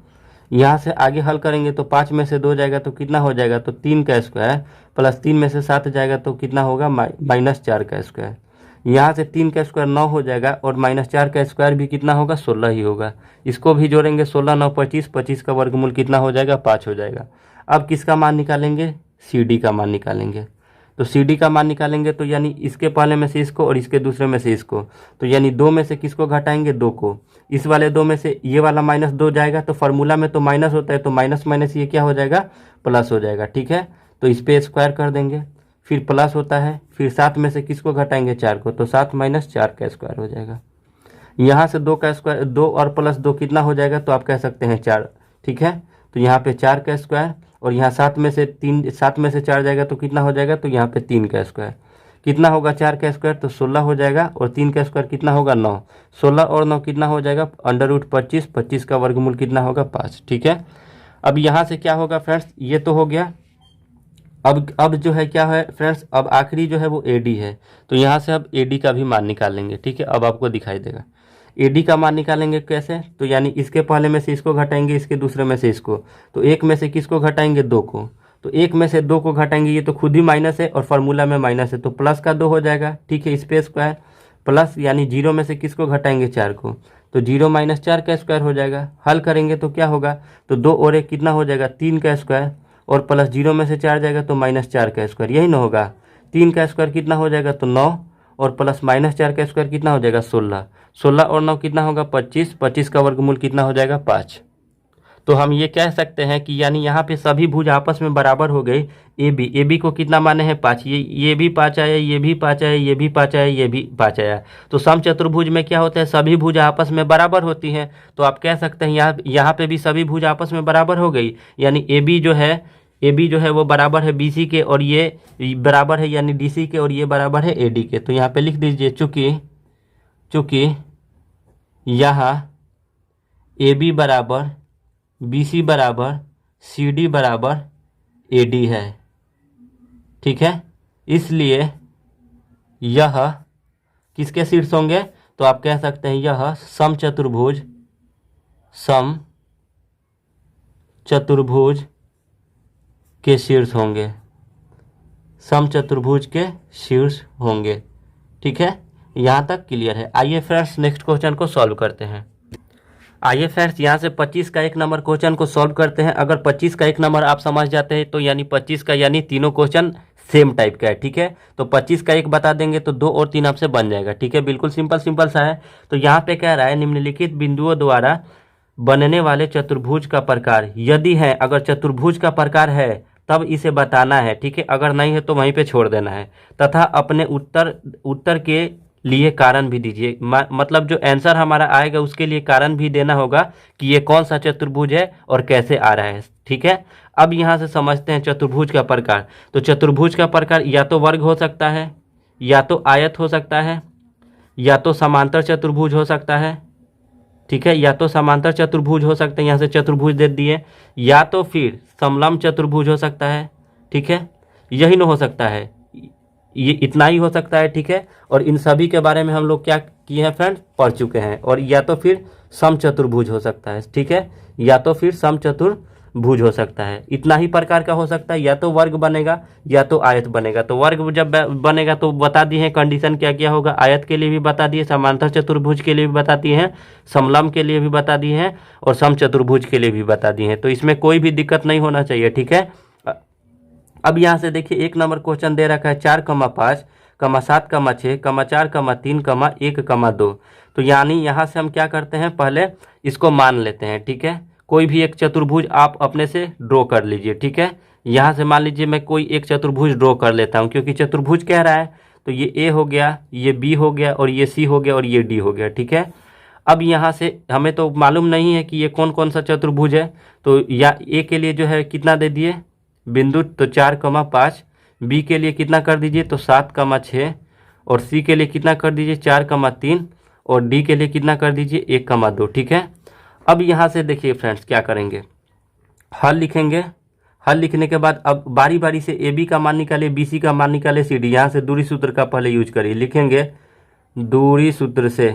यहाँ से आगे हल करेंगे तो 5 में से 2 जाएगा तो कितना हो जाएगा, तो 3 का स्क्वायर + 3 में से 7 जाएगा तो कितना होगा, -4 का स्क्वायर। यहाँ से 3 का स्क्वायर 9 हो जाएगा और -4 का स्क्वायर भी कितना होगा, 16 ही होगा। इसको भी जोड़ेंगे, 16 9 25, 25 का वर्गमूल कितना हो जाएगा, 5 हो जाएगा। अब किसका मान निकालेंगे, सी डी का मान निकालेंगे। तो सी डी का मान निकालेंगे तो यानी इसके पहले में से इसको और इसके दूसरे में से इसको, तो यानी 2 में से किसको घटाएंगे, 2 को। इस वाले 2 में से ये वाला -2 जाएगा, तो फार्मूला में तो माइनस होता है, तो माइनस माइनस ये क्या हो जाएगा, प्लस हो जाएगा। ठीक है, तो इस पे स्क्वायर कर देंगे, फिर प्लस होता है, फिर 7 में से किसको घटाएंगे, 4 को, तो 7 - 4 का स्क्वायर हो जाएगा। यहाँ से 2 का स्क्वायर, 2 और +2 कितना हो जाएगा, तो आप कह सकते हैं 4। ठीक है, तो यहाँ पे 4 का स्क्वायर, और यहाँ 7 में से 4 जाएगा तो कितना हो जाएगा, तो यहाँ पे 3 का स्क्वायर। कितना होगा 4 का स्क्वायर, तो 16 हो जाएगा, और 3 का स्क्वायर कितना होगा, 9। 16 और 9 कितना हो जाएगा, √25, 25 का वर्गमूल कितना होगा, 5। ठीक है, अब यहाँ से क्या होगा फ्रेंड्स, ये तो हो गया। अब जो है क्या है फ्रेंड्स, अब आखिरी जो है वो AD है, तो यहाँ से अब AD का भी मान निकाल लेंगे। ठीक है, अब आपको दिखाई देगा AD का मान निकालेंगे कैसे, तो यानी इसके पहले में से इसको घटाएंगे, इसके दूसरे में से इसको, तो 1 में से किसको घटाएंगे, 2 को, तो 1 में से 2 को घटाएंगे, ये तो खुद ही माइनस है और फार्मूला में माइनस है, तो प्लस का 2 हो जाएगा। ठीक है, इस पे स्क्वायर प्लस, यानी 0 में से किसको घटाएंगे, 4 को, तो 0 - 4 का स्क्वायर हो जाएगा। हल करेंगे तो क्या होगा, तो 2 और 1 कितना हो जाएगा, 3 का स्क्वायर, और प्लस 0 में से 4 जाएगा तो -4 का स्क्वायर, यही ना होगा। 3 का स्क्वायर कितना हो जाएगा, तो 9, और प्लस -4 का स्क्वायर कितना हो जाएगा, 16। 16 और 9 कितना होगा, 25। 25 का वर्गमूल कितना हो जाएगा, 5। तो हम ये कह सकते हैं कि यानी यहाँ पे सभी भुज आपस में बराबर हो गई। AB को कितना माने हैं, 5। ये भी 5 आया, ये भी 5 आया, ये भी 5 आया, ये भी 5 आया। तो समचतुर्भुज में क्या होता है, सभी भुज आपस में बराबर होती हैं। तो आप कह सकते हैं यहाँ पे भी सभी भुज आपस में बराबर हो गई, यानी AB जो है वो बराबर है BC के, और ये बराबर है यानी DC के, और ये बराबर है AD के। तो यहाँ पे लिख दीजिए, चूँकि यहाँ AB बराबर BC बराबर CD बराबर AD है। ठीक है, इसलिए यह किसके शीर्ष होंगे, तो आप कह सकते हैं यह समचतुर्भुज के शीर्ष होंगे, समचतुर्भुज के शीर्ष होंगे। ठीक है, यहाँ तक क्लियर है। आइए फ्रेंड्स नेक्स्ट क्वेश्चन को सॉल्व करते हैं। आइए फ्रेंड्स यहाँ से 25 का 1 नंबर क्वेश्चन को सॉल्व करते हैं। अगर 25 का 1 नंबर आप समझ जाते हैं तो यानी 25 का यानी तीनों क्वेश्चन सेम टाइप का है। ठीक है, तो 25 का 1 बता देंगे तो 2 और 3 आपसे बन जाएगा। ठीक है, बिल्कुल सिंपल सा है। तो यहाँ पे कह रहा है निम्नलिखित बिंदुओं द्वारा बनने वाले चतुर्भुज का प्रकार यदि है, अगर चतुर्भुज का प्रकार है तब इसे बताना है। ठीक है, अगर नहीं है तो वहीं पे छोड़ देना है, तथा अपने उत्तर के लिए कारण भी दीजिए। मतलब जो आंसर हमारा आएगा उसके लिए कारण भी देना होगा कि ये कौन सा चतुर्भुज है और कैसे आ रहा है। ठीक है, अब यहाँ से समझते हैं चतुर्भुज का प्रकार। तो चतुर्भुज का प्रकार या तो वर्ग हो सकता है, या तो आयत हो सकता है, या तो समांतर चतुर्भुज हो सकता है। ठीक है, या तो समांतर चतुर्भुज हो सकते हैं, यहाँ से चतुर्भुज दे दिए, या तो फिर समलंब चतुर्भुज हो सकता है। ठीक है, यही न हो सकता है, ये इतना ही हो सकता है। ठीक है, और इन सभी के बारे में हम लोग क्या किए हैं फ्रेंड्स, पढ़ चुके हैं। और या तो फिर समचतुर्भुज हो सकता है। ठीक है, या तो फिर समचतुर्भुज हो सकता है, इतना ही प्रकार का हो सकता है। या तो वर्ग बनेगा या तो आयत बनेगा। तो वर्ग जब बनेगा तो बता दिए हैं कंडीशन क्या क्या होगा, आयत के लिए भी बता दिए, समांतर चतुर्भुज के लिए भी बता दिए हैं, समलंब के लिए भी बता दिए हैं, और समचतुर्भुज के लिए भी बता दिए हैं। तो इसमें कोई भी दिक्कत नहीं होना चाहिए। ठीक है, अब यहाँ से देखिए 1 नंबर क्वेश्चन दे रखा है 4, 5, 7, 6, 4, 3, 1, 2। तो यानी यहाँ से हम क्या करते हैं, पहले इसको मान लेते हैं। ठीक है, कोई भी एक चतुर्भुज आप अपने से ड्रॉ कर लीजिए। ठीक है, यहाँ से मान लीजिए मैं कोई एक चतुर्भुज ड्रॉ कर लेता हूँ, क्योंकि चतुर्भुज कह रहा है। तो ये A हो गया, ये B हो गया, और ये C हो गया, और ये D हो गया। ठीक है, अब यहाँ से हमें तो मालूम नहीं है कि ये कौन कौन सा चतुर्भुज है। तो या A के लिए जो है कितना दे दिए बिंदु, तो 4, 5। B के लिए कितना कर दीजिए, तो 7, 6, और C के लिए कितना कर दीजिए 4, 3, और D के लिए कितना कर दीजिए 1, 2। ठीक है, अब यहाँ से देखिए फ्रेंड्स क्या करेंगे, हल लिखेंगे। हल लिखने के बाद अब बारी बारी से AB का मान निकाले, BC का मान निकाले, CD। यहाँ से दूरी सूत्र का पहले यूज करिए, लिखेंगे दूरी सूत्र से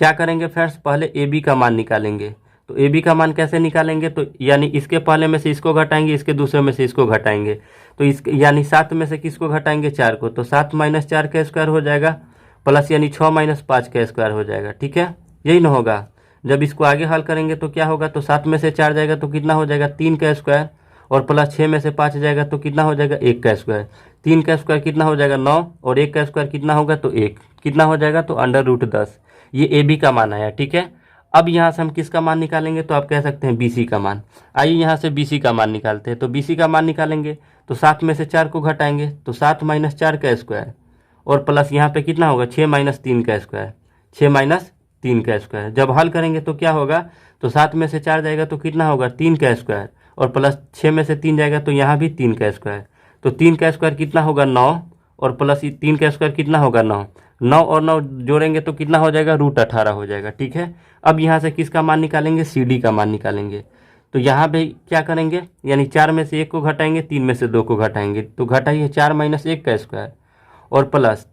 क्या करेंगे फ्रेंड्स, पहले AB का मान निकालेंगे। तो AB का मान कैसे निकालेंगे, तो यानी इसके पहले में से इसको घटाएंगे, इसके दूसरे में से इसको घटाएंगे। तो इस यानी 7 में से किसको घटाएंगे, 4 को, तो 7 - 4 का स्क्वायर हो जाएगा, प्लस यानी 6 - 5 का स्क्वायर हो जाएगा। ठीक है, यही ना होगा। जब इसको आगे हल करेंगे तो क्या होगा, तो 7 में से 4 जाएगा तो कितना हो जाएगा 3 का स्क्वायर, और प्लस 6 में से 5 जाएगा तो कितना हो जाएगा 1 का स्क्वायर। 3 का स्क्वायर कितना हो जाएगा 9 और 1 का स्क्वायर कितना होगा तो 1 कितना हो जाएगा तो √10। ये ए बी का मान आया, ठीक है। अब यहाँ से हम किसका मान निकालेंगे तो आप कह सकते हैं BC का मान। आइए यहाँ से BC का मान निकालते हैं। तो BC का मान निकालेंगे तो 7 में से 4 को घटाएंगे तो 7 - 4 का स्क्वायर और प्लस यहाँ पे कितना होगा 6 - 3 का स्क्वायर। 6 - 3 का स्क्वायर जब हल करेंगे तो क्या होगा तो 7 में से 4 जाएगा तो कितना होगा 3 का स्क्वायर और प्लस 6 में से 3 जाएगा तो यहाँ भी 3 का स्क्वायर। तो 3 का स्क्वायर कितना होगा 9 और प्लस 3 का स्क्वायर कितना होगा 9। 9 और 9 जोड़ेंगे तो कितना हो जाएगा √18 हो जाएगा, ठीक है। अब यहाँ से किसका मान निकालेंगे CD का मान निकालेंगे। तो यहाँ पे क्या करेंगे यानी 4 में से 1 को घटाएंगे 3 में से 2 को घटाएंगे तो घटाइए 4 - 1 का स्क्वायर और प्लस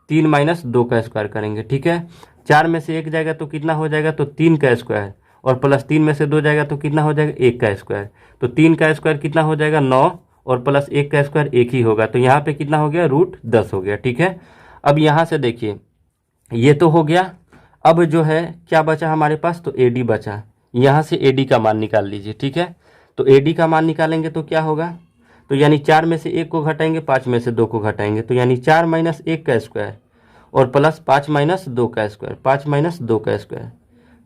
3 - 2 का स्क्वायर करेंगे, ठीक है। 4 में से 1 जाएगा तो कितना हो जाएगा तो 3 का स्क्वायर और प्लस 3 में से 2 जाएगा तो कितना हो जाएगा 1 का स्क्वायर। तो 3 का स्क्वायर कितना हो जाएगा 9 और प्लस 1 का स्क्वायर 1 ही होगा तो यहाँ पे कितना हो गया √10 हो गया, ठीक है। अब यहाँ से देखिए ये तो हो गया। अब जो है क्या बचा हमारे पास तो AD बचा। यहाँ से AD का मान निकाल लीजिए, ठीक है। तो AD का मान निकालेंगे तो क्या होगा तो यानी 4 में से 1 को घटाएंगे 5 में से 2 को घटाएंगे तो यानी 4 - 1 का स्क्वायर और प्लस 5 - 2 का स्क्वायर। 5 - 2 का स्क्वायर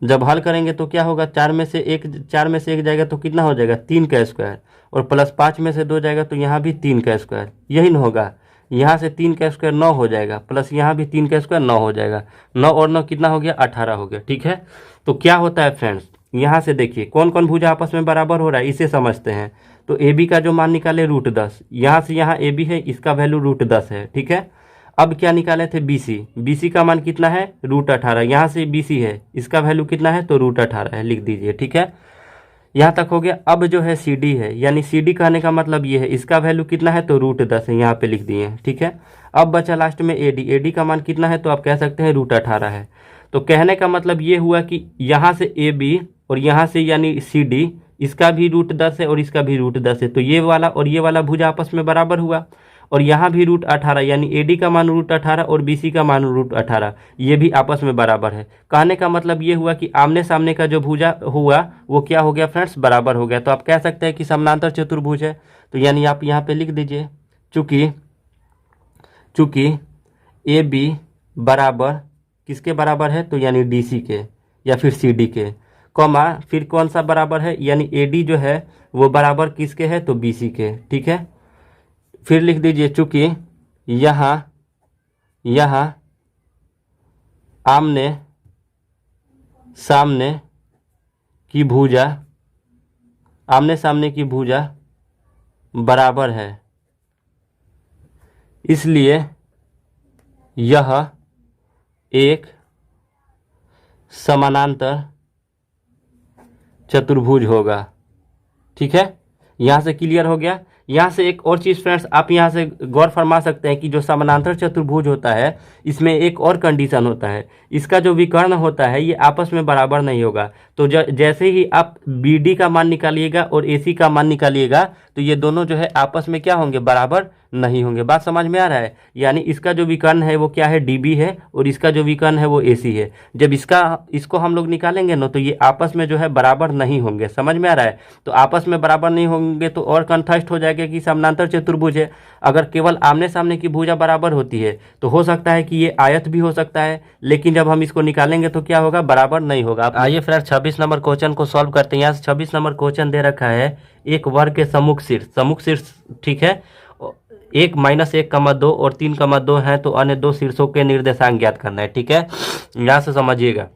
जब हल करेंगे तो क्या होगा 4 में से 1 जाएगा तो कितना हो जाएगा 3 का स्क्वायर और प्लस 5 में से 2 जाएगा तो यहाँ भी 3 का स्क्वायर, यही न होगा। यहाँ से 3 का स्क्वायर 9 हो जाएगा प्लस यहाँ भी 3 का स्क्वायर 9 हो जाएगा। 9 और 9 कितना हो गया 18 हो गया, ठीक है। तो क्या होता है फ्रेंड्स यहाँ से देखिए कौन कौन भुजा आपस में बराबर हो रहा है इसे समझते हैं। तो AB का जो मान निकाले √10, यहाँ से यहाँ AB है इसका वैल्यू √10 है, ठीक है। अब क्या निकाले थे BC का मान कितना है √18। यहाँ से BC है इसका वैल्यू कितना है तो √18 है, लिख दीजिए, ठीक है। यहाँ तक हो गया। अब जो है CD है यानी CD कहने का मतलब ये है इसका वैल्यू कितना है तो √10 है, यहाँ पे लिख दिए, ठीक है। अब बचा लास्ट में AD का मान कितना है तो आप कह सकते हैं √18 है। तो कहने का मतलब ये हुआ कि यहाँ से AB और यहाँ से यानी CD इसका भी √10 है और इसका भी √10 है तो ये वाला और ये वाला भुजा आपस में बराबर हुआ। और यहाँ भी √18 यानी AD का मान √18 और BC का मान √18 ये भी आपस में बराबर है। कहने का मतलब ये हुआ कि आमने सामने का जो भुजा हुआ वो क्या हो गया फ्रेंड्स बराबर हो गया। तो आप कह सकते हैं कि समानांतर चतुर्भुज है। तो यानी आप यहाँ पे लिख दीजिए चूँकि AB बराबर किसके बराबर है तो यानी DC के या फिर CD के, कॉमा फिर कौन सा बराबर है यानी AD जो है वो बराबर किसके है तो BC के, ठीक है। फिर लिख दीजिए चूँकि यहाँ आमने सामने की भुजा बराबर है इसलिए यह एक समानांतर चतुर्भुज होगा, ठीक है। यहाँ से क्लियर हो गया। यहाँ से एक और चीज़ फ्रेंड्स आप यहाँ से गौर फरमा सकते हैं कि जो समानांतर चतुर्भुज होता है इसमें एक और कंडीशन होता है, इसका जो विकर्ण होता है ये आपस में बराबर नहीं होगा। तो जैसे ही आप BD का मान निकालिएगा और AC का मान निकालिएगा तो ये दोनों जो है आपस में क्या होंगे बराबर नहीं होंगे। बात समझ में आ रहा है। यानी इसका जो विकर्ण है वो क्या है DB है और इसका जो विकर्ण है वो AC है। जब इसको हम लोग निकालेंगे ना तो ये आपस में जो है बराबर नहीं होंगे, समझ में आ रहा है। तो आपस में बराबर नहीं होंगे तो और कंठस्थ हो जाएगा कि समानांतर चतुर्भुज है। अगर केवल आमने सामने की भुजा बराबर होती है तो हो सकता है कि ये आयत भी हो सकता है, लेकिन जब हम इसको निकालेंगे तो क्या होगा बराबर नहीं होगा। आइए फ्रेंड्स 26 नंबर क्वेश्चन को सॉल्व करते हैं। यहाँ से 26 नंबर क्वेश्चन दे रखा है एक वर्ग के सम्मुख शीर्ष, ठीक है। 1 - 1, 2 और 3, 2 हैं तो अन्य दो शीर्षों के निर्देशांक ज्ञात करना है, ठीक है। यहाँ से समझिएगा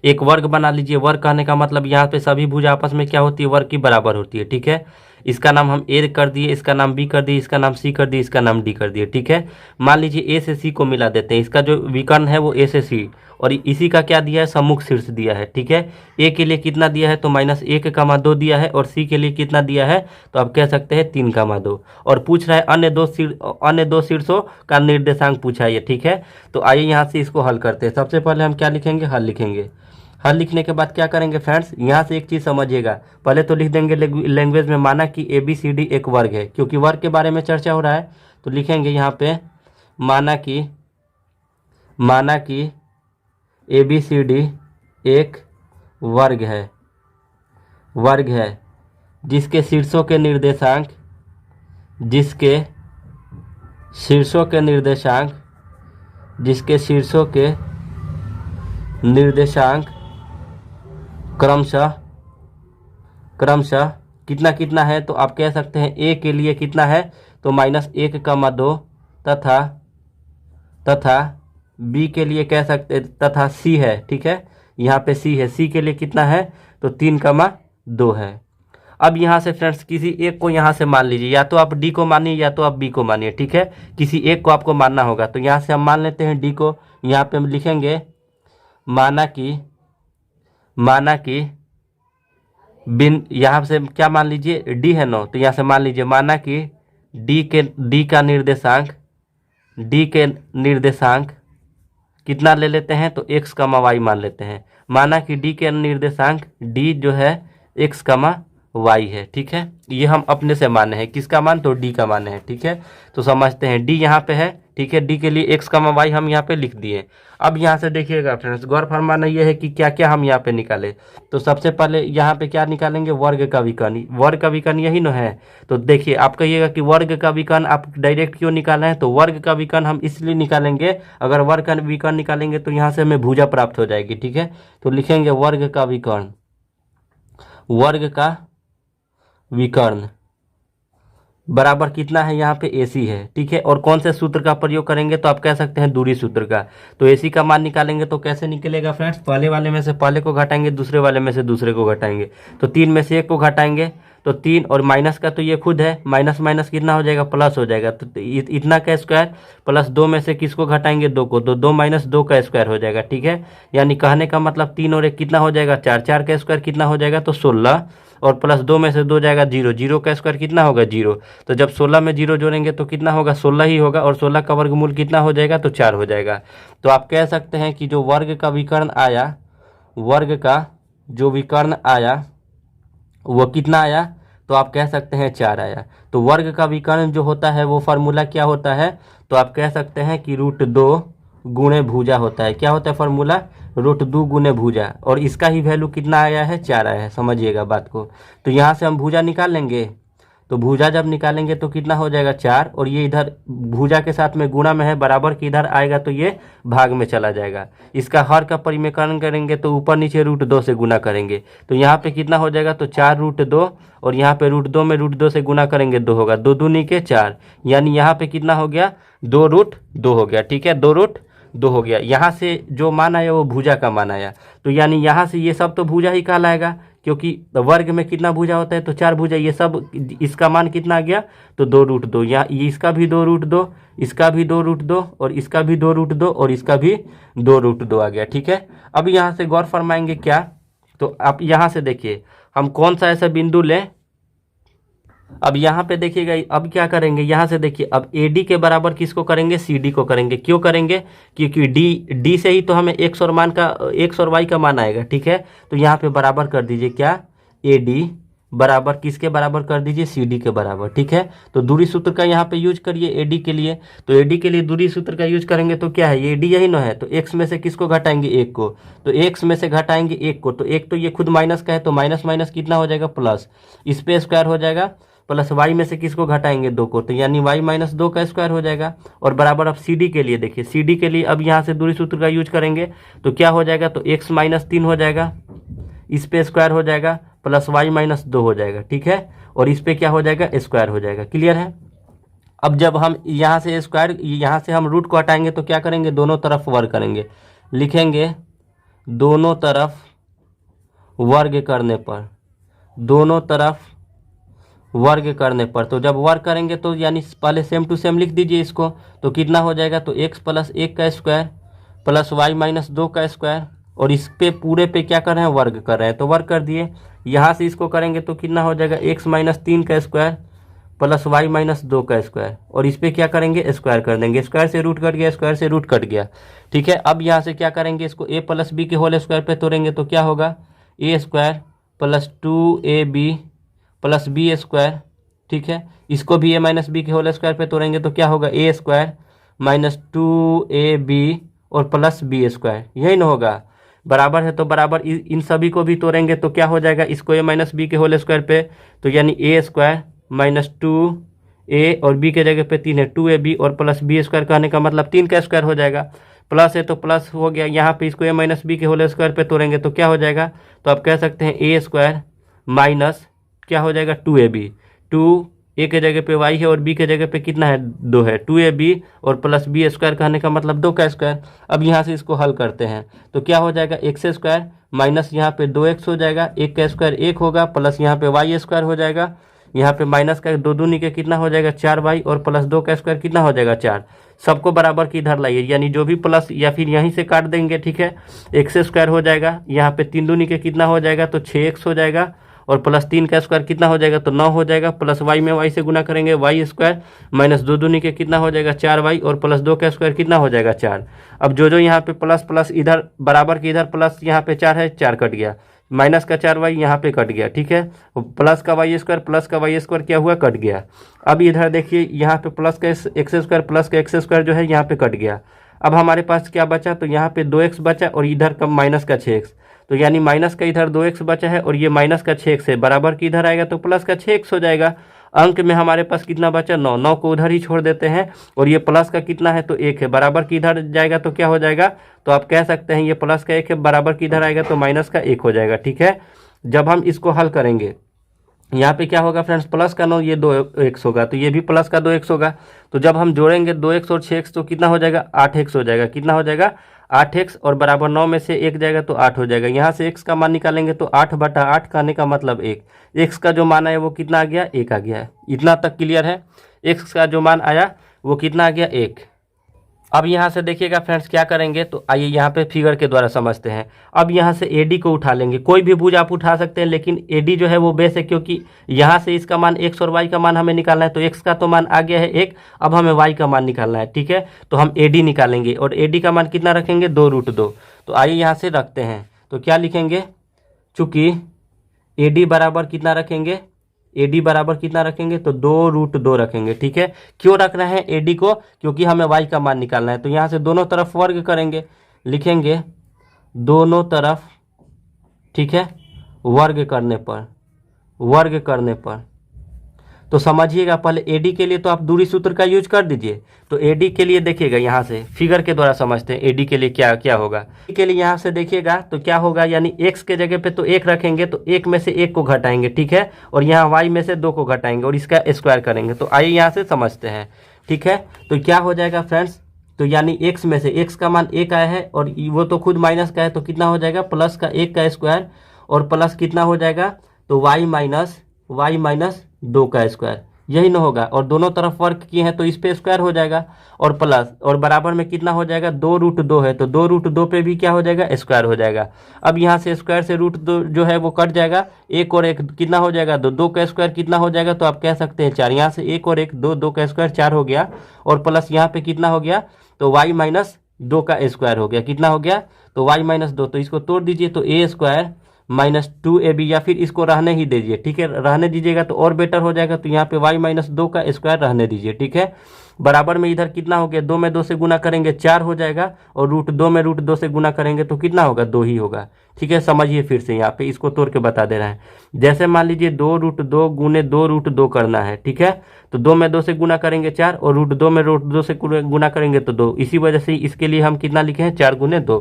एक वर्ग बना लीजिए। वर्ग कहने का मतलब यहाँ पे सभी भुजा आपस में क्या होती है वर्ग की बराबर होती है, ठीक है। इसका नाम हम A कर दिए, इसका नाम B कर दिए, इसका नाम C कर दिए, इसका नाम D कर दिए, ठीक है। मान लीजिए A से C को मिला देते हैं। इसका जो विकर्ण है वो A से C और इसी का क्या दिया है सम्मुख शीर्ष दिया है, ठीक है। A के लिए कितना दिया है तो -1, 2 दिया है और C के लिए कितना दिया है तो आप कह सकते हैं 3, 2 और पूछ रहा है अन्य दो शीर्षों का निर्देशांक पूछा है, ठीक है। तो आइए यहाँ से इसको हल करते हैं। सबसे पहले हम क्या लिखेंगे हल लिखेंगे। हल लिखने के बाद क्या करेंगे फ्रेंड्स यहाँ से एक चीज़ समझिएगा। पहले तो लिख देंगे लैंग्वेज में माना कि ABCD एक वर्ग है, क्योंकि वर्ग के बारे में चर्चा हो रहा है। तो लिखेंगे यहाँ पे माना कि ABCD एक वर्ग है। जिसके शीर्षों के निर्देशांक जिसके शीर्षों के निर्देशांक जिसके शीर्षों के निर्देशांक क्रमशः कितना कितना है, तो आप कह सकते हैं ए के लिए कितना है, तो -1,2 तथा बी के लिए कह सकते तथा सी है। ठीक है, यहाँ पे सी है, सी के लिए कितना है, तो 3,2 है। अब यहाँ से फ्रेंड्स किसी एक को यहाँ से मान लीजिए, या तो आप डी को मानिए या तो आप बी को मानिए। ठीक है, किसी एक को आपको मानना होगा। तो यहाँ से हम मान लेते हैं डी को। यहाँ पे हम लिखेंगे माना कि यहाँ से क्या मान लीजिए, डी है नो, तो यहाँ से मान लीजिए माना कि डी का निर्देशांक कितना ले लेते हैं, तो x, y मान लेते हैं। माना कि डी के निर्देशांक डी जो है x, y है। ठीक है, ये हम अपने से माने हैं, किसका मान, तो डी का माने हैं। ठीक है, तो समझते हैं डी यहाँ पे है। ठीक है, डी के लिए x, y हम यहाँ पे लिख दिए। अब यहाँ से देखिएगा फ्रेंड्स, गौर फरमाना ये है कि क्या क्या हम यहाँ पे निकाले। तो सबसे पहले यहाँ पे क्या निकालेंगे, वर्ग का विकर्ण। वर्ग का विकर्ण यही न है। तो देखिए, आप कहिएगा कि वर्ग का विकर्ण आप डायरेक्ट क्यों निकाले हैं, तो वर्ग का विकर्ण हम इसलिए निकालेंगे, अगर वर्ग का विकर्ण निकालेंगे तो यहाँ से हमें भुजा प्राप्त हो जाएगी। ठीक है, तो लिखेंगे वर्ग का विकर्ण बराबर कितना है, यहाँ पे AC है। ठीक है, और कौन से सूत्र का प्रयोग करेंगे, तो आप कह सकते हैं दूरी सूत्र का। तो AC का मान निकालेंगे तो कैसे निकलेगा फ्रेंड्स, पहले वाले में से पहले को घटाएंगे, दूसरे वाले में से दूसरे को घटाएंगे। तो 3 में से 1 को घटाएंगे तो 3, और माइनस का तो ये खुद है, माइनस माइनस कितना हो जाएगा, प्लस हो जाएगा। तो इतना का स्क्वायर प्लस 2 में से किसको घटाएंगे, 2 को, तो 2 - 2 का स्क्वायर हो जाएगा। ठीक है, यानी कहने का मतलब 3 और 1 कितना हो जाएगा, 4, 4 का स्क्वायर कितना हो जाएगा, तो 16, और प्लस 2 में से 2 जाएगा 0, 0 का स्क्वायर कितना होगा, 0। तो जब 16 में 0 जोड़ेंगे तो कितना होगा, 16 ही होगा, और 16 का वर्गमूल कितना हो जाएगा, तो 4 हो जाएगा। तो आप कह सकते हैं कि जो वर्ग का विकर्ण आया, वर्ग का जो विकर्ण आया वो कितना आया, तो आप कह सकते हैं 4 आया। तो वर्ग का विकर्ण जो होता है वो फार्मूला क्या होता है, तो आप कह सकते हैं कि √2 गुणे भुजा होता है। क्या होता है फार्मूला, √2 गुणे भुजा, और इसका ही वैल्यू कितना आया है, 4 आया है। समझिएगा बात को। तो यहाँ से हम भुजा निकाल लेंगे, तो भुजा जब निकालेंगे तो कितना हो जाएगा, 4, और ये इधर भुजा के साथ में गुणा में है, बराबर के इधर आएगा तो ये भाग में चला जाएगा। इसका हर का परिमेयकरण करेंगे तो ऊपर नीचे √2 से गुना करेंगे, तो यहाँ पे कितना हो जाएगा, तो 4√2, और यहाँ पे √2 में √2 से गुना करेंगे 2 होगा, 2 दूनी के 4, यानी यहाँ पे कितना हो गया, 2√2 हो गया। ठीक है, 2√2 हो गया। यहाँ से जो मान आया वो भुजा का मान आया, तो यानी यहाँ से ये सब तो भुजा ही कहलाएगा, क्योंकि वर्ग में कितना भुजा होता है, तो 4 भुजा, ये सब इसका मान कितना आ गया, तो 2√2। यहाँ इसका भी 2√2, इसका भी 2√2, और इसका भी 2√2, और इसका भी 2√2 आ गया। ठीक है, अब यहाँ से गौर फरमाएंगे क्या, तो आप यहाँ से देखिए हम कौन सा ऐसा बिंदु लें। अब यहाँ पे देखिएगा, अब क्या करेंगे, यहाँ से देखिए, अब AD के बराबर किसको करेंगे, CD को करेंगे। क्यों करेंगे, क्योंकि D से ही तो हमें x और y का मान आएगा। ठीक है, तो यहाँ पे बराबर कर दीजिए क्या, AD बराबर किसके बराबर कर दीजिए, CD के बराबर। ठीक है, तो दूरी सूत्र का यहाँ पे यूज करिए AD के लिए। तो AD के लिए दूरी सूत्र का यूज करेंगे तो क्या है, AD यही ना है, तो x में से किसको घटाएंगे, 1 को, तो x में से घटाएंगे 1 को, तो 1 तो ये खुद माइनस का है, तो माइनस माइनस कितना हो जाएगा, प्लस, इस पे स्क्वायर हो जाएगा, प्लस y में से किसको घटाएंगे, 2 को, तो यानी y - 2 का स्क्वायर हो जाएगा। और बराबर अब CD के लिए देखिए, CD के लिए अब यहाँ से दूरी सूत्र का यूज करेंगे तो क्या हो जाएगा, तो x - 3 हो जाएगा, इस पे स्क्वायर हो जाएगा, प्लस y - 2 हो जाएगा। ठीक है, और इस पे क्या हो जाएगा, स्क्वायर हो जाएगा। क्लियर है। अब जब हम यहाँ से स्क्वायर, यहाँ से हम रूट को हटाएंगे तो क्या करेंगे, दोनों तरफ वर्ग करेंगे। लिखेंगे दोनों तरफ वर्ग करने पर, दोनों तरफ वर्ग करने पर, तो जब वर्ग करेंगे तो यानी पहले सेम टू सेम लिख दीजिए इसको, तो कितना हो जाएगा, तो x + 1 का स्क्वायर प्लस y - 2 का स्क्वायर, और इस पे पूरे पे क्या कर रहे हैं, वर्ग कर रहे हैं, तो वर्ग कर दिए। यहाँ से इसको करेंगे तो कितना हो जाएगा, x - 3 का स्क्वायर प्लस y - 2 का स्क्वायर, और इस पे क्या करेंगे, स्क्वायर कर देंगे। स्क्वायर से रूट कट गया, स्क्वायर से रूट कट गया। ठीक है, अब यहाँ से क्या करेंगे, इसको a + b के होल स्क्वायर पे तोड़ेंगे तो क्या होगा, a² + 2ab + b स्क्वायर। ठीक है, इसको भी a - b के होल स्क्वायर पे तोड़ेंगे तो क्या होगा, a² - 2ab और प्लस b स्क्वायर, यही ना होगा। बराबर है तो बराबर इन सभी को भी तोड़ेंगे तो क्या हो जाएगा, इसको ए माइनस बी के होल स्क्वायर पे, तो यानी ए स्क्वायर माइनस 2a और b के जगह पे 3 है, 2ab और प्लस बी स्क्वायर कहने का मतलब 3 का स्क्वायर हो जाएगा। प्लस है तो प्लस हो गया, यहाँ पे इसको a माइनस बी के होल स्क्वायर पे तोड़ेंगे तो क्या हो जाएगा, तो आप कह सकते हैं ए स्क्वायर माइनस क्या हो जाएगा 2ab, 2a के जगह पे y है और b के जगह पे कितना है 2 है, 2ab और प्लस बी स्क्वायर कहने का मतलब 2 का स्क्वायर। अब यहाँ से इसको हल करते हैं तो क्या हो जाएगा, एक्स स्क्वायर माइनस यहाँ पे 2x हो जाएगा, 1 का स्क्वायर 1 होगा, प्लस यहाँ पे वाई स्क्वायर हो जाएगा, यहाँ पे माइनस का 2 दूनी के कितना हो जाएगा 4y और प्लस 2 का स्क्वायर कितना हो जाएगा 4। सबको बराबर की इधर लाइए, यानी जो भी प्लस या फिर यहीं से काट देंगे, ठीक है। एक्स स्क्वायर हो जाएगा, यहाँ पे 3 दूनी के कितना हो जाएगा तो 6x हो जाएगा और प्लस 3 का स्क्वायर कितना हो जाएगा तो 9 हो जाएगा, प्लस y में y से गुना करेंगे y स्क्वायर माइनस 2 दूनी के कितना हो जाएगा 4y और प्लस 2 का स्क्वायर कितना हो जाएगा 4। अब जो यहाँ पे प्लस प्लस इधर बराबर की इधर प्लस यहाँ पे 4 है, 4 कट गया, माइनस का 4y यहाँ पे कट गया, ठीक है। प्लस का वाई स्क्वायर क्या हुआ, कट गया। अब इधर देखिए यहाँ पे प्लस का एक्स स्क्वायर प्लस का एक्स स्क्वायर जो है यहाँ पे कट गया। अब हमारे पास क्या बचा, तो यहाँ पे 2x बचा और इधर का माइनस का 6x, तो यानी माइनस का इधर 2x बचा है और ये माइनस का 6x है, बराबर की इधर आएगा तो प्लस का 6x हो जाएगा। अंक में हमारे पास कितना बचा 9, 9 को उधर ही छोड़ देते हैं और ये प्लस का कितना है तो 1 है, बराबर की इधर जाएगा तो क्या हो जाएगा, तो आप कह सकते हैं ये प्लस का 1 है, बराबर की इधर आएगा तो माइनस का 1 हो जाएगा, ठीक है। जब हम इसको हल करेंगे यहाँ पे क्या होगा फ्रेंड्स, प्लस का 9 ये 2x होगा तो ये भी प्लस का 2x होगा, तो जब हम जोड़ेंगे 2x और 6x तो कितना हो जाएगा 8x हो जाएगा, कितना हो जाएगा 8x और बराबर 9 में से 1 जाएगा तो 8 हो जाएगा। यहाँ से x का मान निकालेंगे तो 8/8 कहने का मतलब 1, x का जो मान है वो कितना आ गया 1 आ गया है। इतना तक क्लियर है, x का जो मान आया वो कितना आ गया 1। अब यहाँ से देखिएगा फ्रेंड्स क्या करेंगे, तो आइए यहाँ पे फिगर के द्वारा समझते हैं। अब यहाँ से AD को उठा लेंगे, कोई भी भुज आप उठा सकते हैं लेकिन AD जो है वो बेस है, क्योंकि यहाँ से इसका मान x और y का मान हमें निकालना है, तो x का तो मान आ गया है 1, अब हमें y का मान निकालना है, ठीक है। तो हम AD निकालेंगे और AD का मान कितना रखेंगे 2√2। तो आइए यहाँ से रखते हैं, तो क्या लिखेंगे, चूँकि AD बराबर कितना रखेंगे, AD बराबर कितना रखेंगे तो 2√2 रखेंगे, ठीक है। क्यों रखना है AD को, क्योंकि हमें y का मान निकालना है। तो यहाँ से दोनों तरफ वर्ग करेंगे, लिखेंगे दोनों तरफ, ठीक है, वर्ग करने पर तो समझिएगा पहले AD के लिए तो आप दूरी सूत्र का यूज कर दीजिए। तो AD के लिए देखिएगा, यहाँ से फिगर के द्वारा समझते हैं AD के लिए क्या क्या होगा। AD के लिए यहाँ से देखिएगा तो क्या होगा, यानी x के जगह पे तो 1 रखेंगे तो 1 में से 1 को घटाएंगे, ठीक है, और यहाँ y में से 2 को घटाएंगे और इसका स्क्वायर करेंगे। तो आइए यहाँ से समझते हैं, ठीक है। तो क्या हो जाएगा फ्रेंड्स, तो यानी x में से x का मान 1 आया है और वो तो खुद माइनस का है, तो कितना हो जाएगा प्लस का 1 का स्क्वायर और प्लस कितना हो जाएगा तो y माइनस 2 का स्क्वायर, यही ना होगा। और दोनों तरफ वर्क किए हैं तो इस पे स्क्वायर हो जाएगा और प्लस और बराबर में कितना हो जाएगा 2√2 है, तो 2√2 पे भी क्या हो जाएगा स्क्वायर हो जाएगा। अब यहाँ से स्क्वायर से √2 जो है वो कट जाएगा, 1 और 1 कितना हो जाएगा 2 का स्क्वायर कितना हो जाएगा, तो आप कह सकते हैं 4। यहाँ से 1 और 1 2 का स्क्वायर 4 हो गया और प्लस यहाँ पे कितना हो गया तो y माइनस 2 का स्क्वायर हो गया, कितना हो गया तो y माइनस 2। तो इसको तोड़ दीजिए तो a स्क्वायर माइनस 2ab, या फिर इसको रहने ही दीजिए, ठीक है, रहने दीजिएगा तो और बेटर हो जाएगा। तो यहाँ पे y माइनस 2 का स्क्वायर रहने दीजिए, ठीक है। बराबर में इधर कितना हो गया 2 में 2 से गुना करेंगे 4 हो जाएगा और √2 में √2 से गुना करेंगे तो कितना होगा 2 ही होगा, ठीक है। समझिए फिर से यहाँ पे इसको तोड़ के बता दे रहे हैं। जैसे मान लीजिए 2√2 गुने 2√2 करना है, ठीक है, तो 2 में 2 से गुना करेंगे 4 और √2 में √2 से गुना करेंगे तो 2, इसी वजह से इसके लिए हम कितना लिखे हैं 4 गुने 2।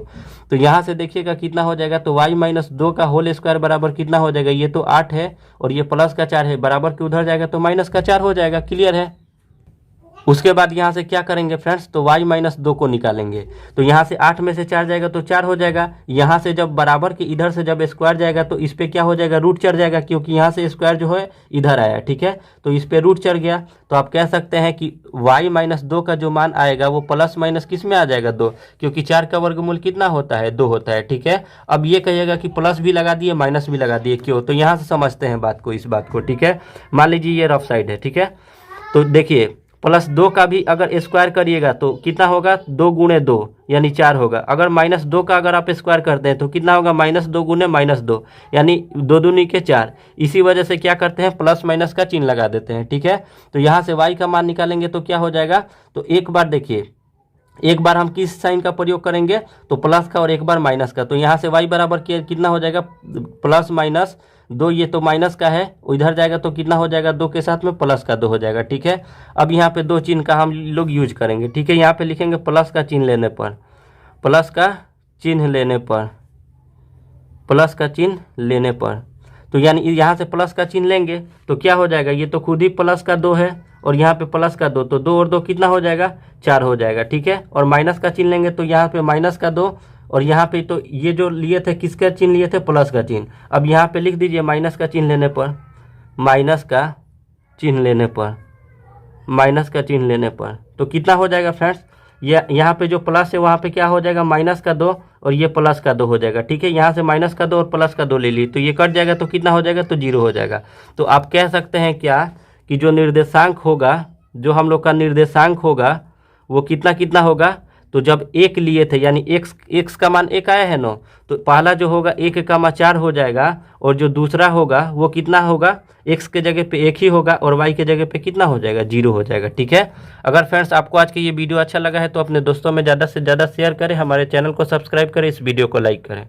तो यहाँ से देखिएगा कितना हो जाएगा तो y माइनस 2 का होल स्क्वायर बराबर कितना हो जाएगा, ये तो 8 है और ये प्लस का 4 है, बराबर के उधर जाएगा तो माइनस का 4 हो जाएगा, क्लियर है। उसके बाद यहाँ से क्या करेंगे फ्रेंड्स, तो y माइनस 2 को निकालेंगे, तो यहाँ से 8 में से 4 जाएगा तो 4 हो जाएगा। यहाँ से जब बराबर के इधर से जब स्क्वायर जाएगा तो इस पे क्या हो जाएगा रूट चढ़ जाएगा, क्योंकि यहाँ से स्क्वायर जो है इधर आया, ठीक है, तो इस पे रूट चढ़ गया। तो आप कह सकते हैं कि y माइनस 2 का जो मान आएगा वो प्लस माइनस किस में आ जाएगा 2, क्योंकि 4 का वर्गमूल कितना होता है 2 होता है, ठीक है। अब ये कहिएगा कि प्लस भी लगा दिए माइनस भी लगा दिए, क्यों, तो यहाँ से समझते हैं बात को, इस बात को, ठीक है। मान लीजिए ये रफ साइड है, ठीक है, तो देखिए प्लस 2 का भी अगर स्क्वायर करिएगा तो कितना होगा 2 गुणे 2 यानी 4 होगा। अगर माइनस 2 का अगर आप स्क्वायर करते हैं तो कितना होगा माइनस 2 गुणे माइनस 2 यानी 2 दूनी के 4। इसी वजह से क्या करते हैं प्लस माइनस का चिन्ह लगा देते हैं, ठीक है। तो यहाँ से y का मान निकालेंगे तो क्या हो जाएगा, तो एक बार देखिए एक बार हम किस साइन का प्रयोग करेंगे, तो प्लस का, और एक बार माइनस का। तो यहाँ से y बराबर कितना हो जाएगा, प्लस माइनस 2, ये तो माइनस का है, इधर जाएगा तो कितना हो जाएगा, 2 के साथ में प्लस का 2 हो जाएगा। ठीक है, अब यहाँ पे 2 चिन्ह का हम लोग यूज करेंगे। ठीक है, यहाँ पे लिखेंगे प्लस का चिन्ह लेने पर, प्लस का चिन्ह लेने पर, प्लस का चिन्ह लेने पर, तो यानी यहाँ से प्लस का चिन्ह लेंगे तो क्या हो जाएगा, ये तो खुद ही प्लस का 2 है और यहाँ पे प्लस का 2, तो 2 और 2 कितना हो जाएगा, 4 हो जाएगा। ठीक है, और माइनस का चिन्ह लेंगे तो यहाँ पे माइनस का 2, और यहाँ पे तो ये जो लिए थे किसका चिन्ह लिए थे, प्लस का चिन्ह। अब यहाँ पे लिख दीजिए माइनस का चिन्ह लेने पर, माइनस का चिन्ह लेने पर, माइनस का चिन्ह लेने पर, तो कितना हो जाएगा फ्रेंड्स, ये यहाँ पे जो प्लस है वहाँ पे क्या हो जाएगा, माइनस का 2 और ये प्लस का 2 हो जाएगा। ठीक है, यहाँ से माइनस का 2 और प्लस का 2 ले ली तो ये कट जाएगा, तो कितना हो जाएगा, तो 0 हो जाएगा। तो आप कह सकते हैं क्या कि जो निर्देशांक होगा, जो हम लोग का निर्देशांक होगा वो कितना कितना होगा, तो जब 1 लिए थे यानी x का मान 1 आया है ना, तो पहला जो होगा 1,4 हो जाएगा, और जो दूसरा होगा वो कितना होगा, x के जगह पे 1 ही होगा और y के जगह पे कितना हो जाएगा, 0 हो जाएगा। ठीक है, अगर फ्रेंड्स आपको आज की ये वीडियो अच्छा लगा है तो अपने दोस्तों में ज़्यादा से ज़्यादा शेयर करें, हमारे चैनल को सब्सक्राइब करें, इस वीडियो को लाइक करें।